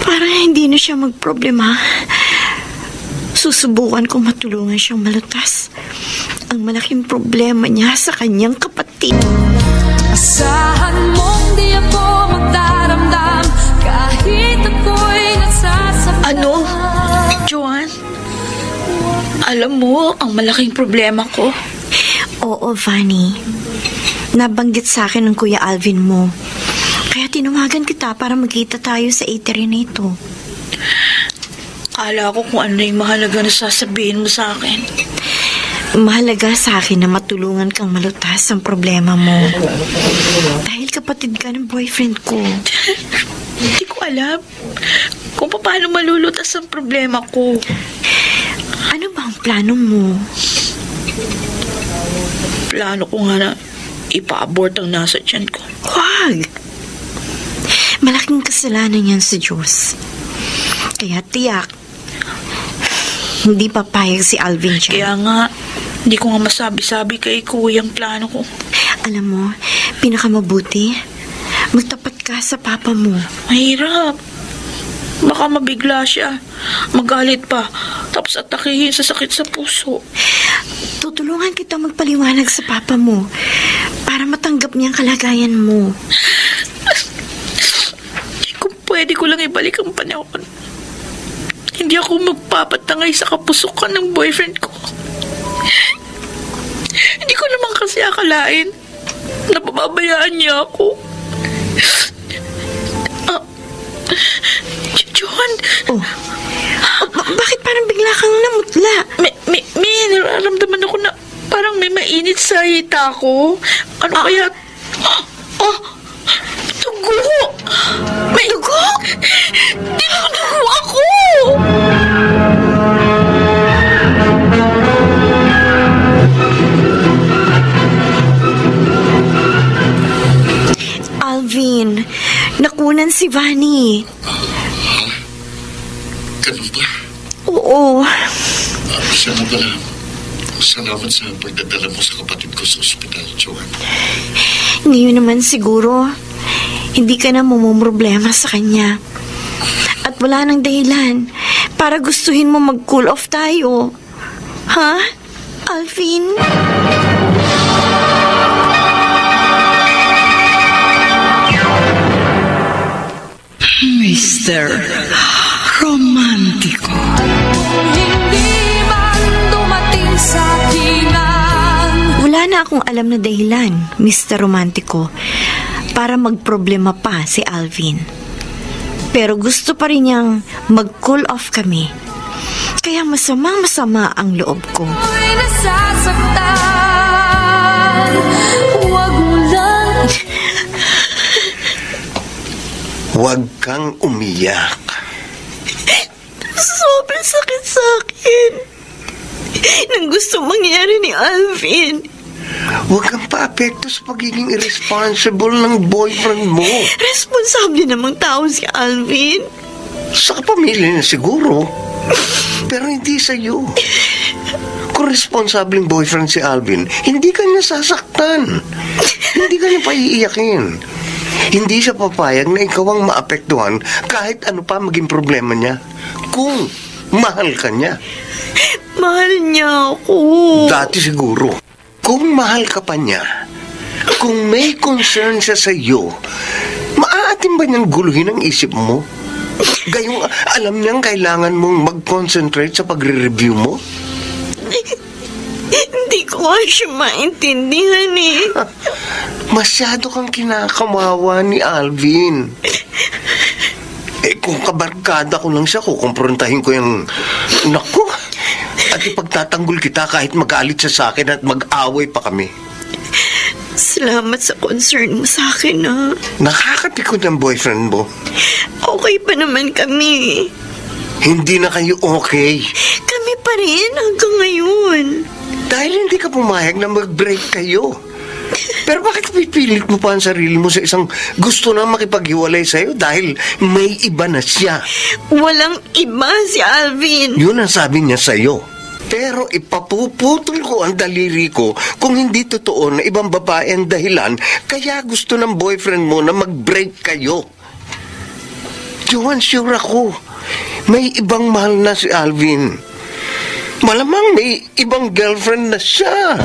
Para hindi na siya magproblema, susubukan ko matulungan siyang malutas ang malaking problema niya sa kanyang kapatid. Asahan mong di ako magdaramdam kahit ako'y nagsasaktan. Ano? Joanne? Alam mo ang malaking problema ko? Oo, Vanny. Nabanggit sa akin ng Kuya Alvin mo. Kaya tinawagan kita para magkita tayo sa eatery na ito. Akala ko kung ano yung mahalaga na sasabihin mo sa akin. Mahalaga sa akin na matulungan kang malutas ang problema mo. Dahil kapatid ka ng boyfriend ko. Hindi ko alam kung paano malulutas ang problema ko. Ano ba ang plano mo? Plano ko nga na ipa-abort ang nasa tiyan ko. Huwag! Malaking kasalanan yan sa Diyos. Kaya tiyak, hindi papayag si Alvin dyan. Kaya nga, hindi ko nga masabi-sabi kay Kuya ang plano ko. Alam mo, pinakamabuti, magtapat ka sa papa mo. Mahirap. Baka mabigla siya. Magalit pa. Tapos atakihin sa sakit sa puso. Tutulungan kita magpaliwanag sa papa mo para matanggap niya ang kalagayan mo. Kung pwede ko lang ibalik ang panahon, hindi ako magpapatangay sa kapusukan ng boyfriend ko. Hindi ko naman kasi akalain na pababayaan niya ako. John! Oh, bakit parang bigla kang namutla? May nararamdaman ako na parang may mainit sa hita ko. Ano kaya? Dugo! May dugo? Dinudugo ako! Alvin, nakunan si Vanny. Ganun ba? Oo. Siya na pala. Salamat sa pagdadala mo sa kapatid ko sa ospital, Joanne. Ngayon naman siguro, hindi ka na problema sa kanya. At wala nang dahilan para gustuhin mo mag-cool off tayo. Ha? Alvin? Mr. Romantiko. Hindi man dumating sa akin ang Wala na akong alam na dahilan, Mr. Romantiko, para magproblema pa si Alvin. Pero gusto pa rin niyang mag-cool off kami. Kaya masama ang loob ko. ako'y nasasaktan. Huwag mo lang Huwag kang umiyak. Sobrang sakit sa akin. Nang gusto mangyari ni Alvin. Huwag kang paapekto sa pagiging irresponsible ng boyfriend mo. Responsable namang tao si Alvin. Sa kapamilya niya siguro. Pero hindi sa iyo. Kung responsableng boyfriend si Alvin, hindi ka niya sasaktan. Hindi ka niya paiiyakin. Hindi siya papayag na ikaw ang maapektuhan kahit ano pa maging problema niya. Kung mahal ka niya. Mahal niya ako. Dati siguro. Kung mahal ka pa niya, kung may concern siya sa iyo, maaatim ba niyang guluhin ang isip mo? Gayong alam niyang kailangan mong mag-concentrate sa pagre-review mo? Hindi ko siya maintindihan eh. Masyado kang kinakamawa ni Alvin. Kung kabarkada ko lang siya, kukumprontahin ko yung... Naku! At ipagtatanggol kita kahit magalit siya sa akin at mag-away pa kami. Salamat sa concern mo sa akin, ha? Nakakatikot ang boyfriend mo. Okay pa naman kami. Hindi na kayo okay. Kami pa rin hanggang ngayon. Dahil hindi ka pumayag na mag-break kayo. Pero bakit pipilit mo pa ang sarili mo sa isang gusto na makipaghiwalay sa'yo dahil may iba na siya? Walang iba si Alvin. Yun ang sabi niya sa'yo. Pero ipapuputol ko ang daliri ko kung hindi totoo na ibang babae ang dahilan kaya gusto ng boyfriend mo na mag-break kayo. Joan, sure ako. May ibang mahal na si Alvin. Malamang may ibang girlfriend na siya.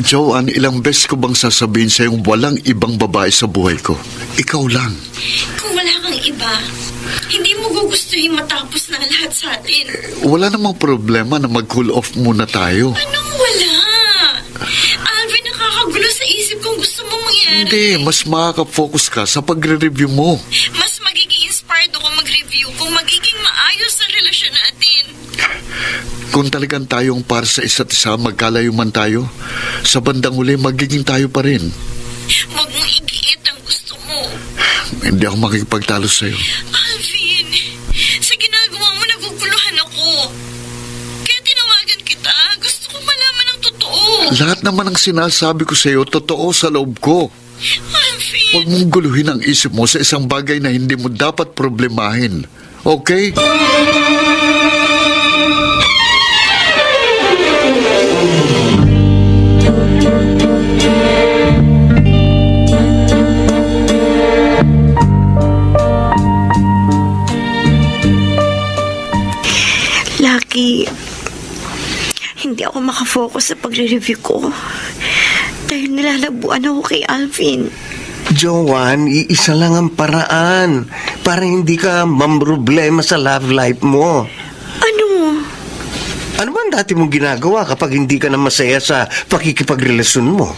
Joanne, ilang beses ko bang sasabihin sa'yo walang ibang babae sa buhay ko? Ikaw lang. Kung wala kang iba, hindi mo gugustuhin matapos ng lahat sa atin. Wala namang problema na mag-cool off muna tayo. Anong wala? Alvin, nakakagulo sa isip kung gusto mong mangyari. Hindi, mas makaka-focus ka sa pagre-review mo. Mas magiging inspired ako mag-review kung magiging maayos ang relasyon natin. Kung talagang tayong para sa isa't isa, magkalayo man tayo, sa bandang huli, magiging tayo pa rin. Huwag mong igiit ang gusto mo. Hindi ako makikipagtalo sa'yo. Alvin, sa ginagawa mo naguguluhan ako. Kaya tinawagan kita. Gusto ko malaman ang totoo. Lahat naman ang sinasabi ko sa'yo, totoo sa loob ko. Alvin. Huwag mong guluhin ang isip mo sa isang bagay na hindi mo dapat problemahin. Okay? Lucky, hindi ako makafocus sa pagre-review ko dahil nilalabuan ako kay Alvin. Joanne, iisa lang ang paraan para hindi ka mamroblema sa love life mo. Ano? Ano ba ang dati mong ginagawa kapag hindi ka na masaya sa pakikipagrelasyon mo?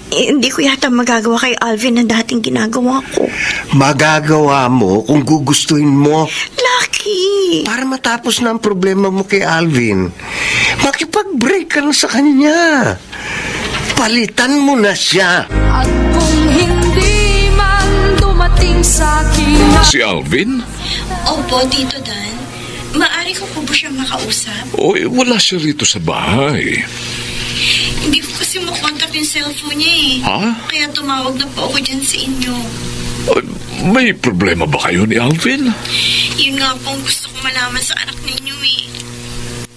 Hindi ko yata magagawa kay Alvin ang dating ginagawa ko. Magagawa mo kung gugustuhin mo. Lucky! Para matapos na ang problema mo kay Alvin, makipag-break ka na sa kanya. Palitan mo na siya. At kung hindi man dumating sa akin Si Alvin? Opo, Tito Dan. Maari ko po ba siyang makausap? Oy, wala siya rito sa bahay. Hindi ko kasi makontak yung cellphone niya eh. Ha? Kaya tumawag na po ako dyan sa inyo. Oy, may problema ba kayo ni Alvin? Yun nga po ang gusto kong malaman sa anak ninyo eh.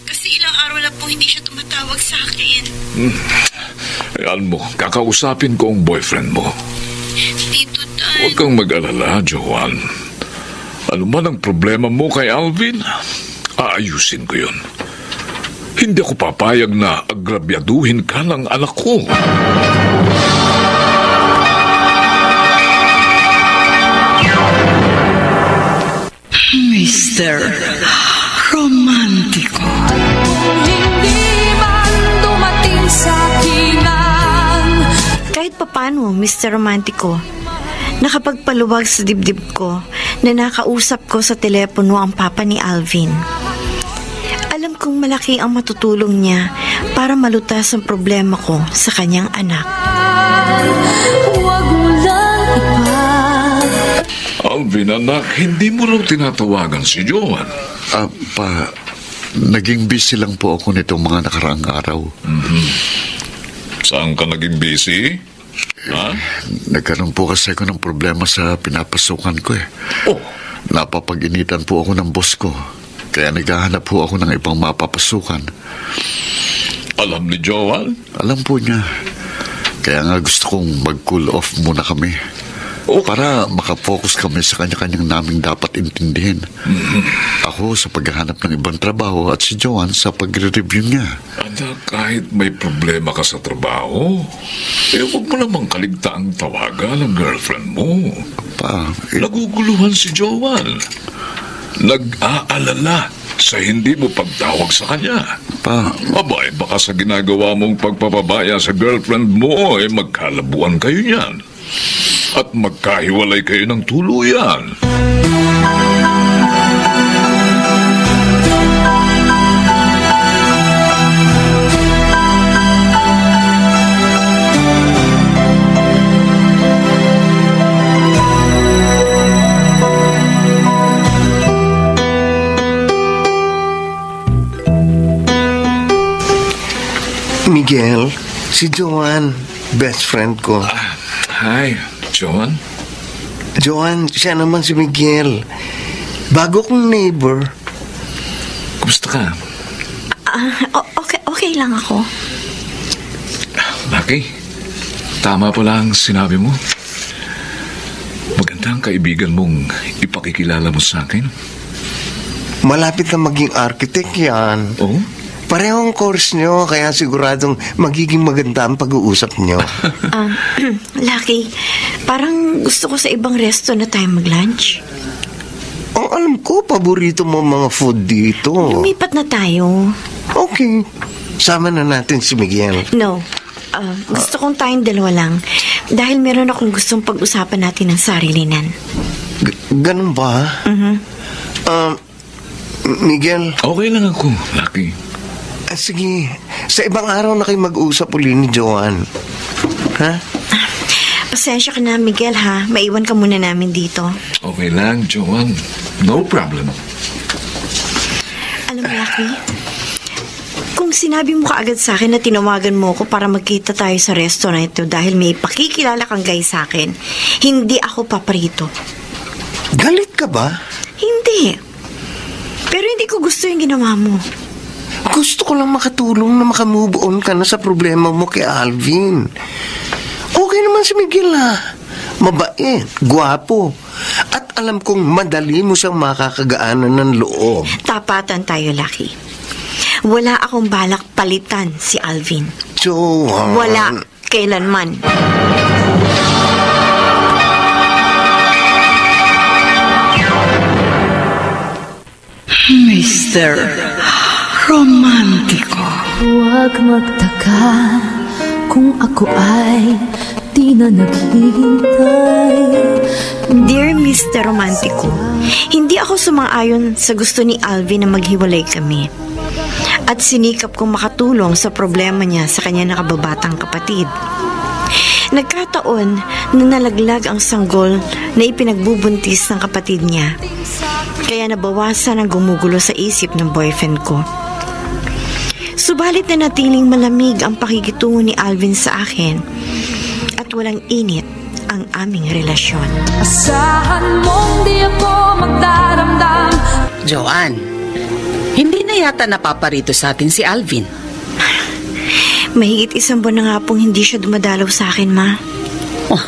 Kasi ilang araw na po hindi siya tumatawag sa akin. Ayan mo, kakausapin ko ang boyfriend mo. Tito Dan. Huwag kang mag-alala, Joanne. Ano man ang problema mo kay Alvin, aayusin ko yun. Hindi ako papayag na agrabyaduhin ka ng anak ko. Mr. Romantiko. hindi man dumating sa akin ang Kahit papano, Mr. Romantico, nakapagpaluwag sa dibdib ko na nakausap ko sa telepono ang papa ni Alvin. Alam kong malaki ang matutulong niya para malutas ang problema ko sa kanyang anak. huwag mo lang ipa. Alvin, anak, hindi mo raw tinatawagan si Joanne. Naging busy lang po ako nitong mga nakaraang araw. Saan ka naging busy? Ha? Nagkaroon po kasi ako ng problema sa pinapasukan ko eh. Oh, Napapag-initan po ako ng boss ko. Kaya naghahanap po ako ng ibang mapapasukan. alam ni Joanne? Alam po niya. Kaya nga gusto kong mag-cool off muna kami. Oh. Para makafocus kami sa kanya-kanyang naming dapat intindihin. Ako sa paghahanap ng ibang trabaho at si Joanne sa pagre-review niya. Anak, kahit may problema ka sa trabaho, huwag mo namang kaligtaang tawagan ang girlfriend mo. Naguguluhan si Joanne. Nag-aalala sa hindi mo pagtawag sa kanya. Abay, baka sa ginagawa mong pagpapabaya sa girlfriend mo, magkalabuan kayo niyan. At magkahiwalay kayo ng tuluyan. Miguel, si Joanne, best friend ko. Hi, Joanne. Joan, siya naman si Miguel. Bago kong neighbor. Kumusta ka? Okay lang ako. Lucky, tama pala ang sinabi mo. Maganda ang kaibigan mong ipakikilala mo sa akin. Malapit na maging architect yan. Oh? Parehong course nyo, kaya siguradong magiging maganda ang pag-uusap nyo. Lucky, parang gusto ko sa ibang resto na tayo mag-lunch. Ang alam ko, paborito mo mga food dito. Lumipat na tayo. Okay. Sama na natin si Miguel. No. Gusto kong tayong dalawa lang. Dahil meron akong gustong pag-usapan natin ng sarilinan. Ganun ba? Miguel? Okay lang ako, Lucky. Sige. Sa ibang araw na kayo mag-usap uli ni Joan. Ha? Pasensya ka na, Miguel, ha? Maiwan ka muna namin dito. Okay lang, Joan. No problem. Alam mo, Lucky, kung sinabi mo kaagad sa akin na tinawagan mo ko para magkita tayo sa resto na ito dahil may pakikilala kang guy sa akin, hindi ako paparito. Galit ka ba? Hindi. Pero hindi ko gusto yung ginawa mo. Gusto ko lang makatulong na makamove on ka na sa problema mo kay Alvin. Okay naman si Miguel, ha? Mabait, gwapo. At alam kong madali mo siyang makakagaanan ng loob. Tapatan tayo, Lucky. Wala akong balak palitan si Alvin. Joan. Wala. Kailanman. Mr. Romantiko. Huwag magtaka kung ako ay di na naghihintay. Dear Mr. Romantico, hindi ako sumang-ayon sa gusto ni Alvin na maghiwalay kami. At sinikap kong makatulong sa problema niya sa kanya nakababatang kapatid. Nagkataon na nalaglag ang sanggol na ipinagbubuntis ng kapatid niya. Kaya nabawasan ang gumugulo sa isip ng boyfriend ko. Subalit na natiling malamig ang pakikitungo ni Alvin sa akin at walang init ang aming relasyon. Asahan mong di ako magdaramdam. Joan, hindi na yata napaparito sa atin si Alvin. Mahigit 1 buwan na nga pong hindi siya dumadalaw sa akin, Ma. Oh,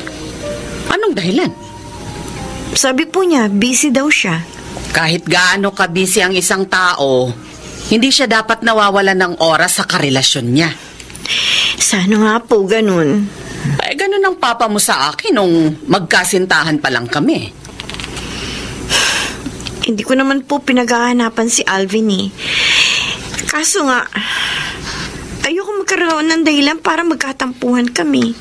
anong dahilan? Sabi po niya, busy daw siya. Kahit gaano ka-busy ang isang tao, hindi siya dapat nawawalan ng oras sa karelasyon niya. Sana nga po ganun. Ay, ganun ang papa mo sa akin nung magkasintahan pa lang kami. Hindi ko naman po pinaghahanapan si Alvin eh. Kaso nga, ayoko magkaroon ng dahilan para magkatampuhan kami.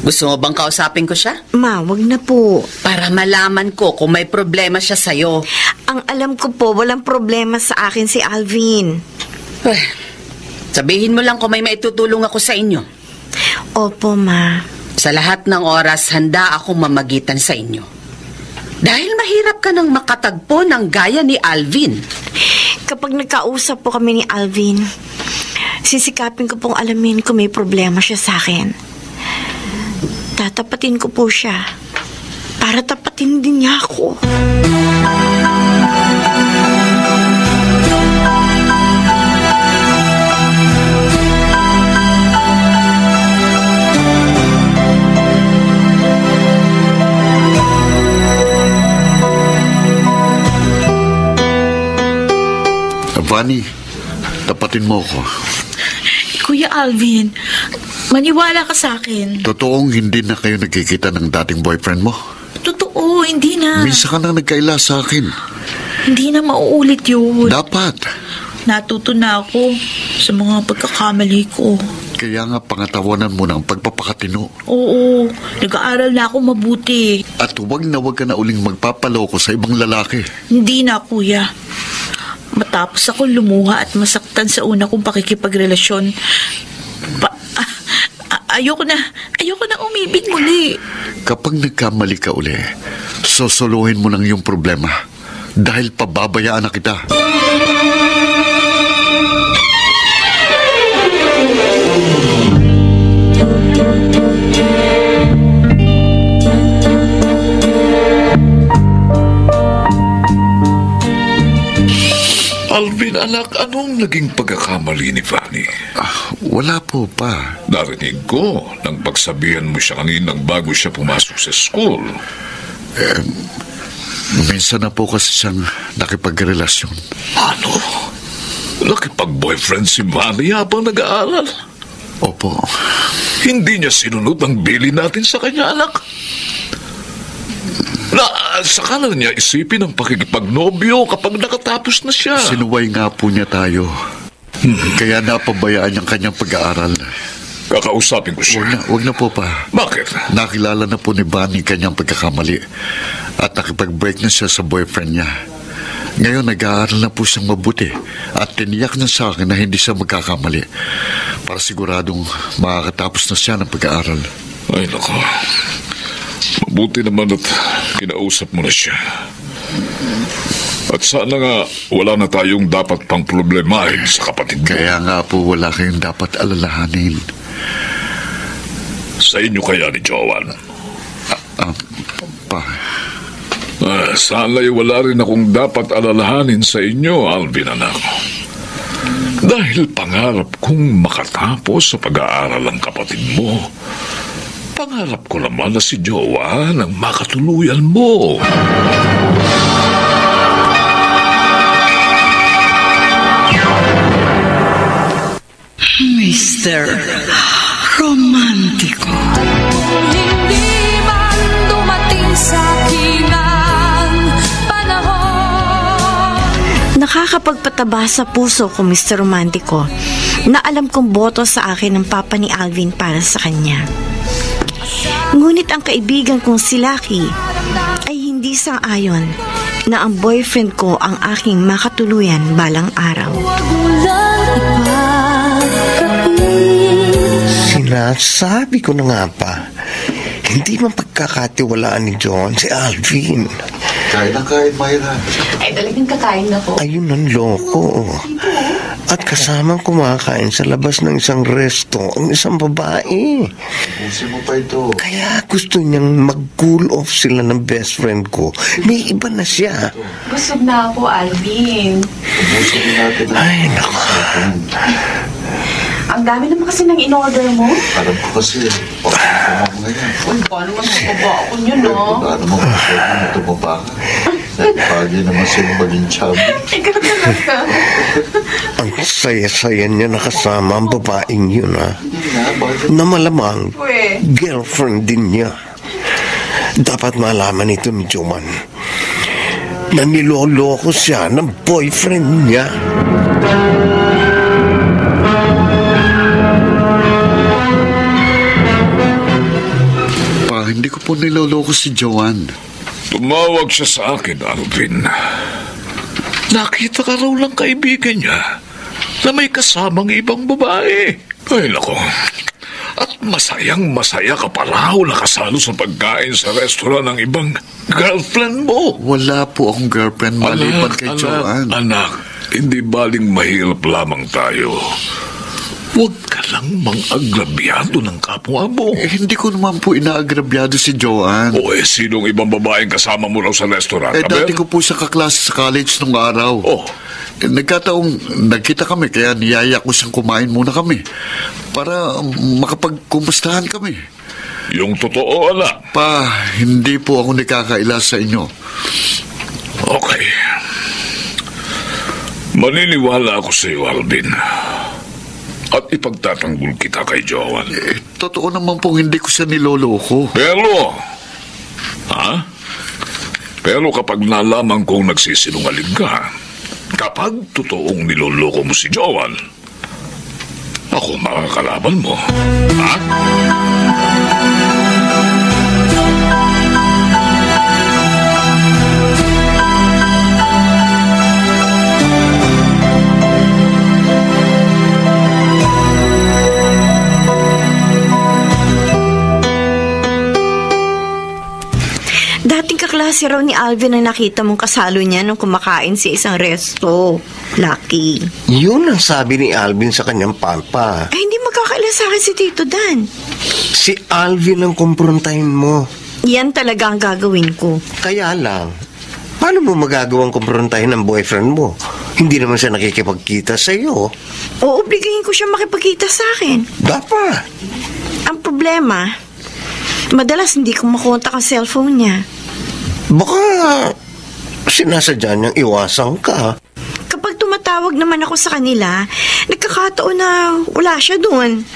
Gusto mo bang kausapin ko siya? Ma, wag na po. Para malaman ko kung may problema siya sa'yo. Ang alam ko po, walang problema sa akin si Alvin. Sabihin mo lang kung may maitutulong ako sa inyo. Opo, Ma. Sa lahat ng oras, handa akong mamagitan sa inyo. Dahil mahirap ka nang makatagpo ng gaya ni Alvin. Kapag nagkausap po kami ni Alvin, sisikapin ko pong alamin kung may problema siya sa akin. Tatapatin ko po siya para tapatin din niya ako. Vani, tapatin mo ako. Kuya Alvin, maniwala ka sa akin. Totoong hindi na kayo nagkikita ng dating boyfriend mo? Totoo, hindi na. Minsan ka na nagkaila sa akin. Hindi na mauulit yun. Dapat. Natuto na ako sa mga pagkakamali ko. Kaya nga pangatawanan mo ng pagpapakatino. Oo, nag-aaral na ako mabuti. At huwag ka na uling magpapaloko sa ibang lalaki. Hindi na, kuya. Matapos ako lumuha at masaktan sa una kong pakikipagrelasyon, ayoko na umibig muli. Kapag nagkamali ka uli, sosoluhin mo ng iyong problema dahil pababayaan na kita. Alvin, anak, anong naging pagkakamali ni Fanny? Wala po pa. Narinig ko nang pagsabihan mo siya kaninang bago siya pumasok sa school. Minsan na po kasi siyang nakipagrelasyon. Ano? Nakipag-boyfriend si Fanny habang nag-aaral? Opo. Hindi niya sinunod ang bili natin sa kanya, anak. Saka na niya isipin ang pakikipagnobyo kapag nakatapos na siya. Sinuway nga po niya tayo. Kaya napabayaan niyang kanyang pag-aaral. Kakausapin ko siya. Wag na po pa. Bakit? Nakilala na po ni Bunny kanyang pagkakamali at nakipag-break na siya sa boyfriend niya. Ngayon nag-aaral na po siyang mabuti at tiniyak niya sa akin na hindi siya magkakamali para siguradong makakatapos na siya ng pag-aaral. Ay, nako. Mabuti naman at kinausap mo na siya. At sana nga wala na tayong dapat pang problemahin sa kapatid mo. Kaya nga po wala kayong dapat alalahanin. Sa inyo kaya ni Joan? Pa. Sana'y wala rin akong dapat alalahanin sa inyo, Alvin, anak. Dahil pangarap kong makatapos sa pag-aaral ang kapatid mo. Pangarap ko naman na si Joan ang makatuluyan mo. Mr. Romántico. Hindi man dumating sa akin ang panahon. Nakakapagpataba sa puso ko, Mr. Romantico, na alam kong boto sa akin ng papa ni Alvin para sa kanya. Ngunit ang kaibigan kong si Lucky ay hindi sang-ayon na ang boyfriend ko ang aking makatuluyan balang araw. Sinasabi ko na nga pa, hindi man pagkakatiwalaan ni John si Alvin. Kain na kain, Myra. Ay, talagang kakain na po. Ayun ang loko. At kasamang kumakain sa labas ng isang resto ang isang babae. Pusin mo pa ito. Kaya gusto niyang mag-cool off sila ng best friend ko. May iba na siya. Busog na ako, Alvin. Pusin natin. Ay, naku. Ang dami naman kasi ng in-order mo. Alam ko kasi, pakita mo ngayon. Uy, paano magpapaba ako nyo, no? Paano mo kasi tumaba ka? Bagay naman sa'yo maging chubby. Ikaw talaga. Ang saya-saya niya nakasama ang babaeng yun, ha? Na malamang girlfriend din niya. Dapat malaman ito ni Joman na niloloko siya ng boyfriend niya. Hindi ko po niloloko si Joan. Tumawag siya sa akin, Alvin. Nakita ka raw lang kaibigan niya na may kasamang ibang babae. Ay, nako. At masayang-masaya ka pa raw nakasalo sa pagkain sa restaurant ng ibang girlfriend mo. Wala po akong girlfriend maliban kay Joan. Anak, hindi baling mahirap lamang tayo. Huwag ka lang mang-agrabyado ng kapwa mo. Hindi ko naman po inaagrabyado si Joan. O sinong ibang babaeng kasama mo raw sa restaurant? Dati ko po siya kaklase sa college nung araw. Nagkataong nagkita kami, kaya niyaya ko siyang kumain muna kami. Para makapagkumustahan kami. Yung totoo, anak? Pa, hindi po ako nakakaila sa inyo. Okay. Maniniwala ako sa iyo, Alvin. At ipagtatanggol kita kay Joan. Totoo naman pong hindi ko siya niloloko. Pero kapag nalaman kong nagsisinungaling ka, kapag totoong niloloko mo si Joan, ako makakalaban mo. Ha? Dating kaklase raw ni Alvin ang nakita mong kasalo niya nung kumakain sa isang resto. Lucky. Yun ang sabi ni Alvin sa kanyang papa. Ay, hindi magkakaila sa akin si Tito Dan. Si Alvin ang kumprontahin mo. Yan talaga ang gagawin ko. Kaya lang, paano mo magagawang kumprontahin ng boyfriend mo? Hindi naman siya nakikipagkita sa iyo. Oobligahin ko siya makipagkita sa akin. Dapat. Ang problema, madalas hindi ko makontak ang cellphone niya. Baka sinasadya niyang iwasan ka. Kapag tumatawag naman ako sa kanila, nagkakataon na wala siya doon.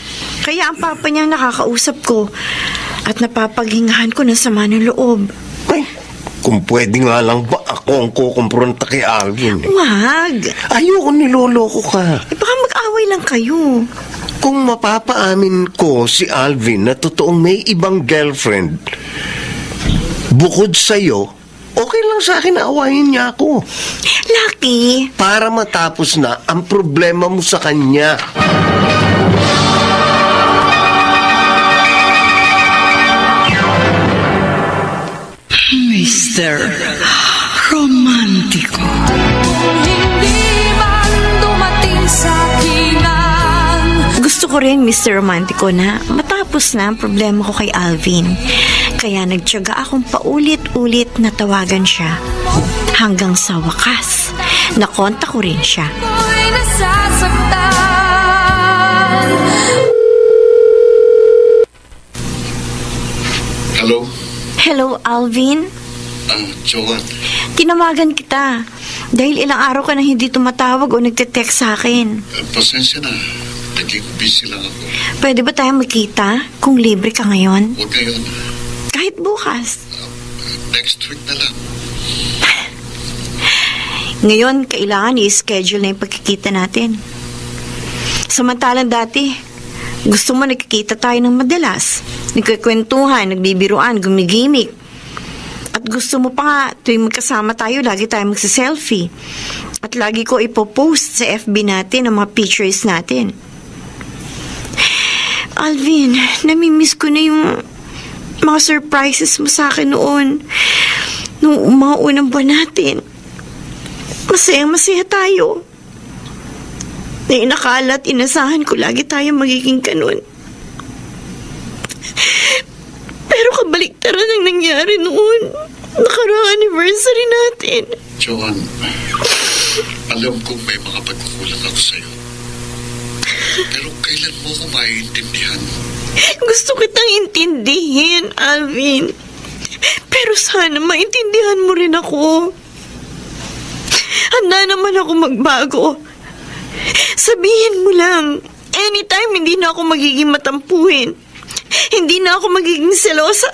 Kaya ang papa niya nakakausap ko at napapaghingahan ko ng sama ng loob. Ay, kung pwede nga lang ba ako ang kukumpronta kay Alvin? Wag! Ayoko niloloko ka. Baka mag-away lang kayo. Kung mapapaamin ko si Alvin na totoong may ibang girlfriend, bukod sa'yo, okay lang sa akin na awayin niya ako. Lucky! Para matapos na ang problema mo sa kanya. Mr. Romantiko. Hindi man dumating sa akin ang Gusto ko rin, Mr. Romantico, na matapos na ang problema ko kay Alvin. Kaya nagtiyaga akong paulit-ulit na tawagan siya. Hanggang sa wakas, nakontak ko rin siya. ako'y nasasaktan. Hello? Hello, Alvin? Joan. Tinawagan kita dahil ilang araw ka nang hindi tumatawag o nagte-text sa akin. Pasensya na. Naging busy lang ako. Pwede ba tayo magkita kung libre ka ngayon? Huwag ngayon. Kahit bukas. Next week na lang. Ngayon, kailangan i-schedule na yung pagkikita natin. Samantalang dati, gusto mo nagkikita tayo ng madalas. Nagkikwentuhan, nagbibiruan, gumigimik. At gusto mo pa nga, tuwing magkasama tayo, lagi tayo magsiselfie. At lagi ko ipopost sa FB natin ang mga pictures natin. Alvin, namimiss ko na yung mga surprises mo sa akin noon. Nung mga unang buwan natin. Masaya-masaya tayo. Na inakala at inasahan ko lagi tayo magiging ganun. Pero kabaliktaran ang nangyari noon. Nakaraang anniversary natin. Joan, alam kong may mga pagkukulang ako sa'yo. Pero kailan mo ako maiintindihan? Gusto kitang intindihin, Alvin. Pero sana maintindihan mo rin ako. Handa naman ako magbago. Sabihin mo lang, anytime hindi na ako magiging matampuhin. Hindi na ako magiging selosa.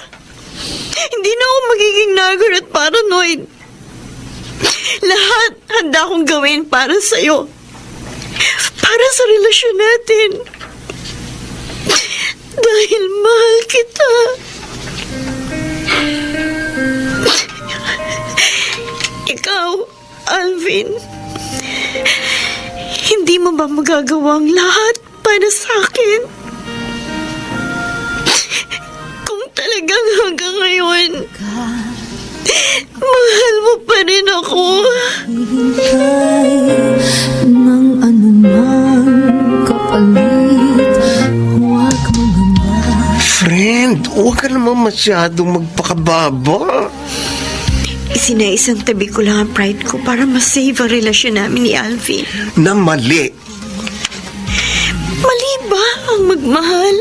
Hindi na ako magiging nagor at paranoid. Lahat handa akong gawin para sa'yo. Para sa relasyon natin. Dahil mahal kita. Ikaw, Alvin, hindi mo ba magagawa ang lahat para sa akin? Kung talagang hanggang ngayon, mahal mo pa rin ako. Hihintay ng anumang kapalit. Huwag mangamba. Friend, huwag ka naman masyadong magpakababa. Isinaisang tabi ko lang ang pride ko para masave ang relasyon namin ni Alvin. Na mali. Mali ba ang magmahal?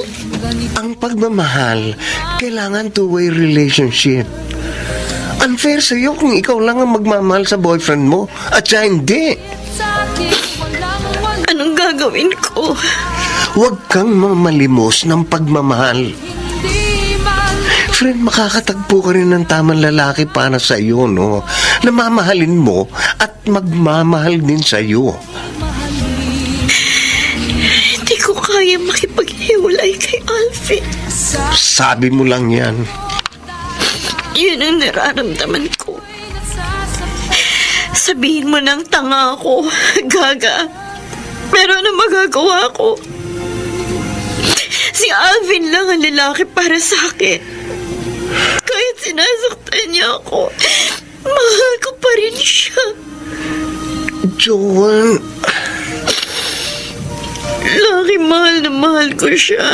Ang pagmamahal, kailangan two-way relationship. Unfair sa'yo kung ikaw lang ang magmamahal sa boyfriend mo at siya hindi. Anong gagawin ko? Huwag kang mamalimos ng pagmamahal. Friend, makakatagpo ka rin ng tamang lalaki para sa iyo, no? Na mamahalin mo at magmamahal din sa iyo. Hindi ko kaya makipaghiwalay kay Alvin. Sabi mo lang yan. Yun ang nararamdaman ko. Sabihin mo nang tanga ako, gaga. Pero ano magagawa ko? Si Alvin lang ang lalaki para sa akin. Kahit sinasaktan niya ako, mahal ko pa rin siya. Joan. Laki, mahal na mahal ko siya.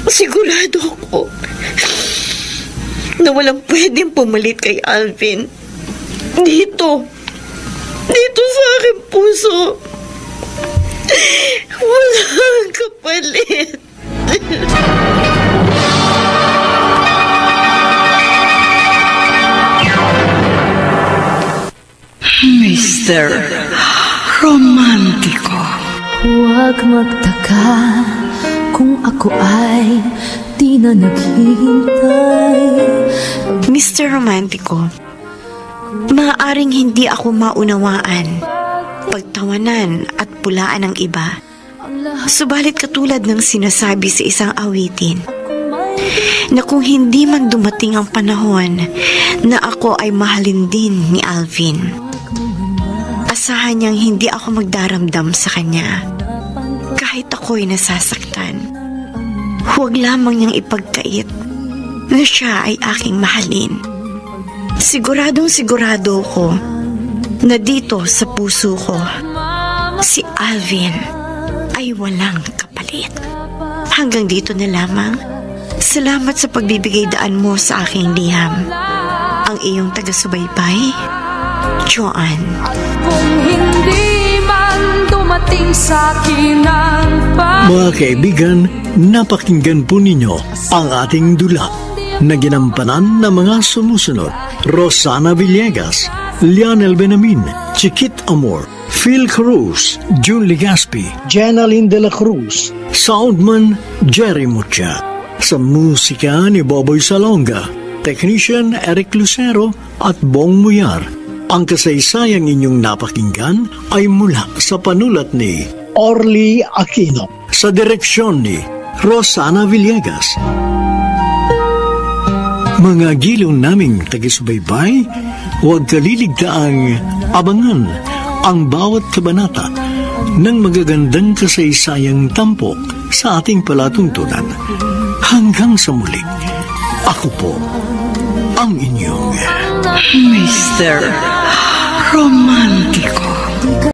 Sigurado ako, na walang pwedeng pumalit kay Alvin. Dito sa aking puso, walang kapalit. Mr. Romantiko. Huwag magtaka kung ako ay di na naghihintay. Mr. Romantico, maaaring hindi ako maunawaan, pagtawanan at pulaan ng iba. Subalit katulad ng sinasabi sa isang awitin, na kung hindi man dumating ang panahon na ako ay mahalin din ni Alvin, asahan niyang hindi ako magdaramdam sa kanya kahit ako'y nasasaktan. Huwag lamang niyang ipagkait na siya ay aking mahalin. Siguradong sigurado ko na dito sa puso ko, si Alvin ay walang kapalit. Hanggang dito na lamang. Salamat sa pagbibigay daan mo sa aking liham. Ang iyong taga-subaybay, Joan. Kung hindi man dumating sa akin ang Mga kaibigan, napakinggan po ninyo ang ating dula na ginampanan ng mga sumusunod: Rosana Villegas, Lionel Benamin, Chiquit Amor, Phil Cruz, June Legaspi, Jenaline de la Cruz, Soundman Jerry Mucha. Sa musika ni Boboy Salonga, Technician Eric Lucero at Bong Muyar. Ang kasaysayang inyong napakinggan ay mula sa panulat ni Orly Aquino, sa direksyon ni Rosana Villegas. Mga giliw naming taga-subaybay, huwag kaliligtaang abangan ang bawat kabanata ng magagandang kasaysayang tampok sa ating palatuntunan. Hanggang sa muli, ako po ang inyong Mr. Romantiko.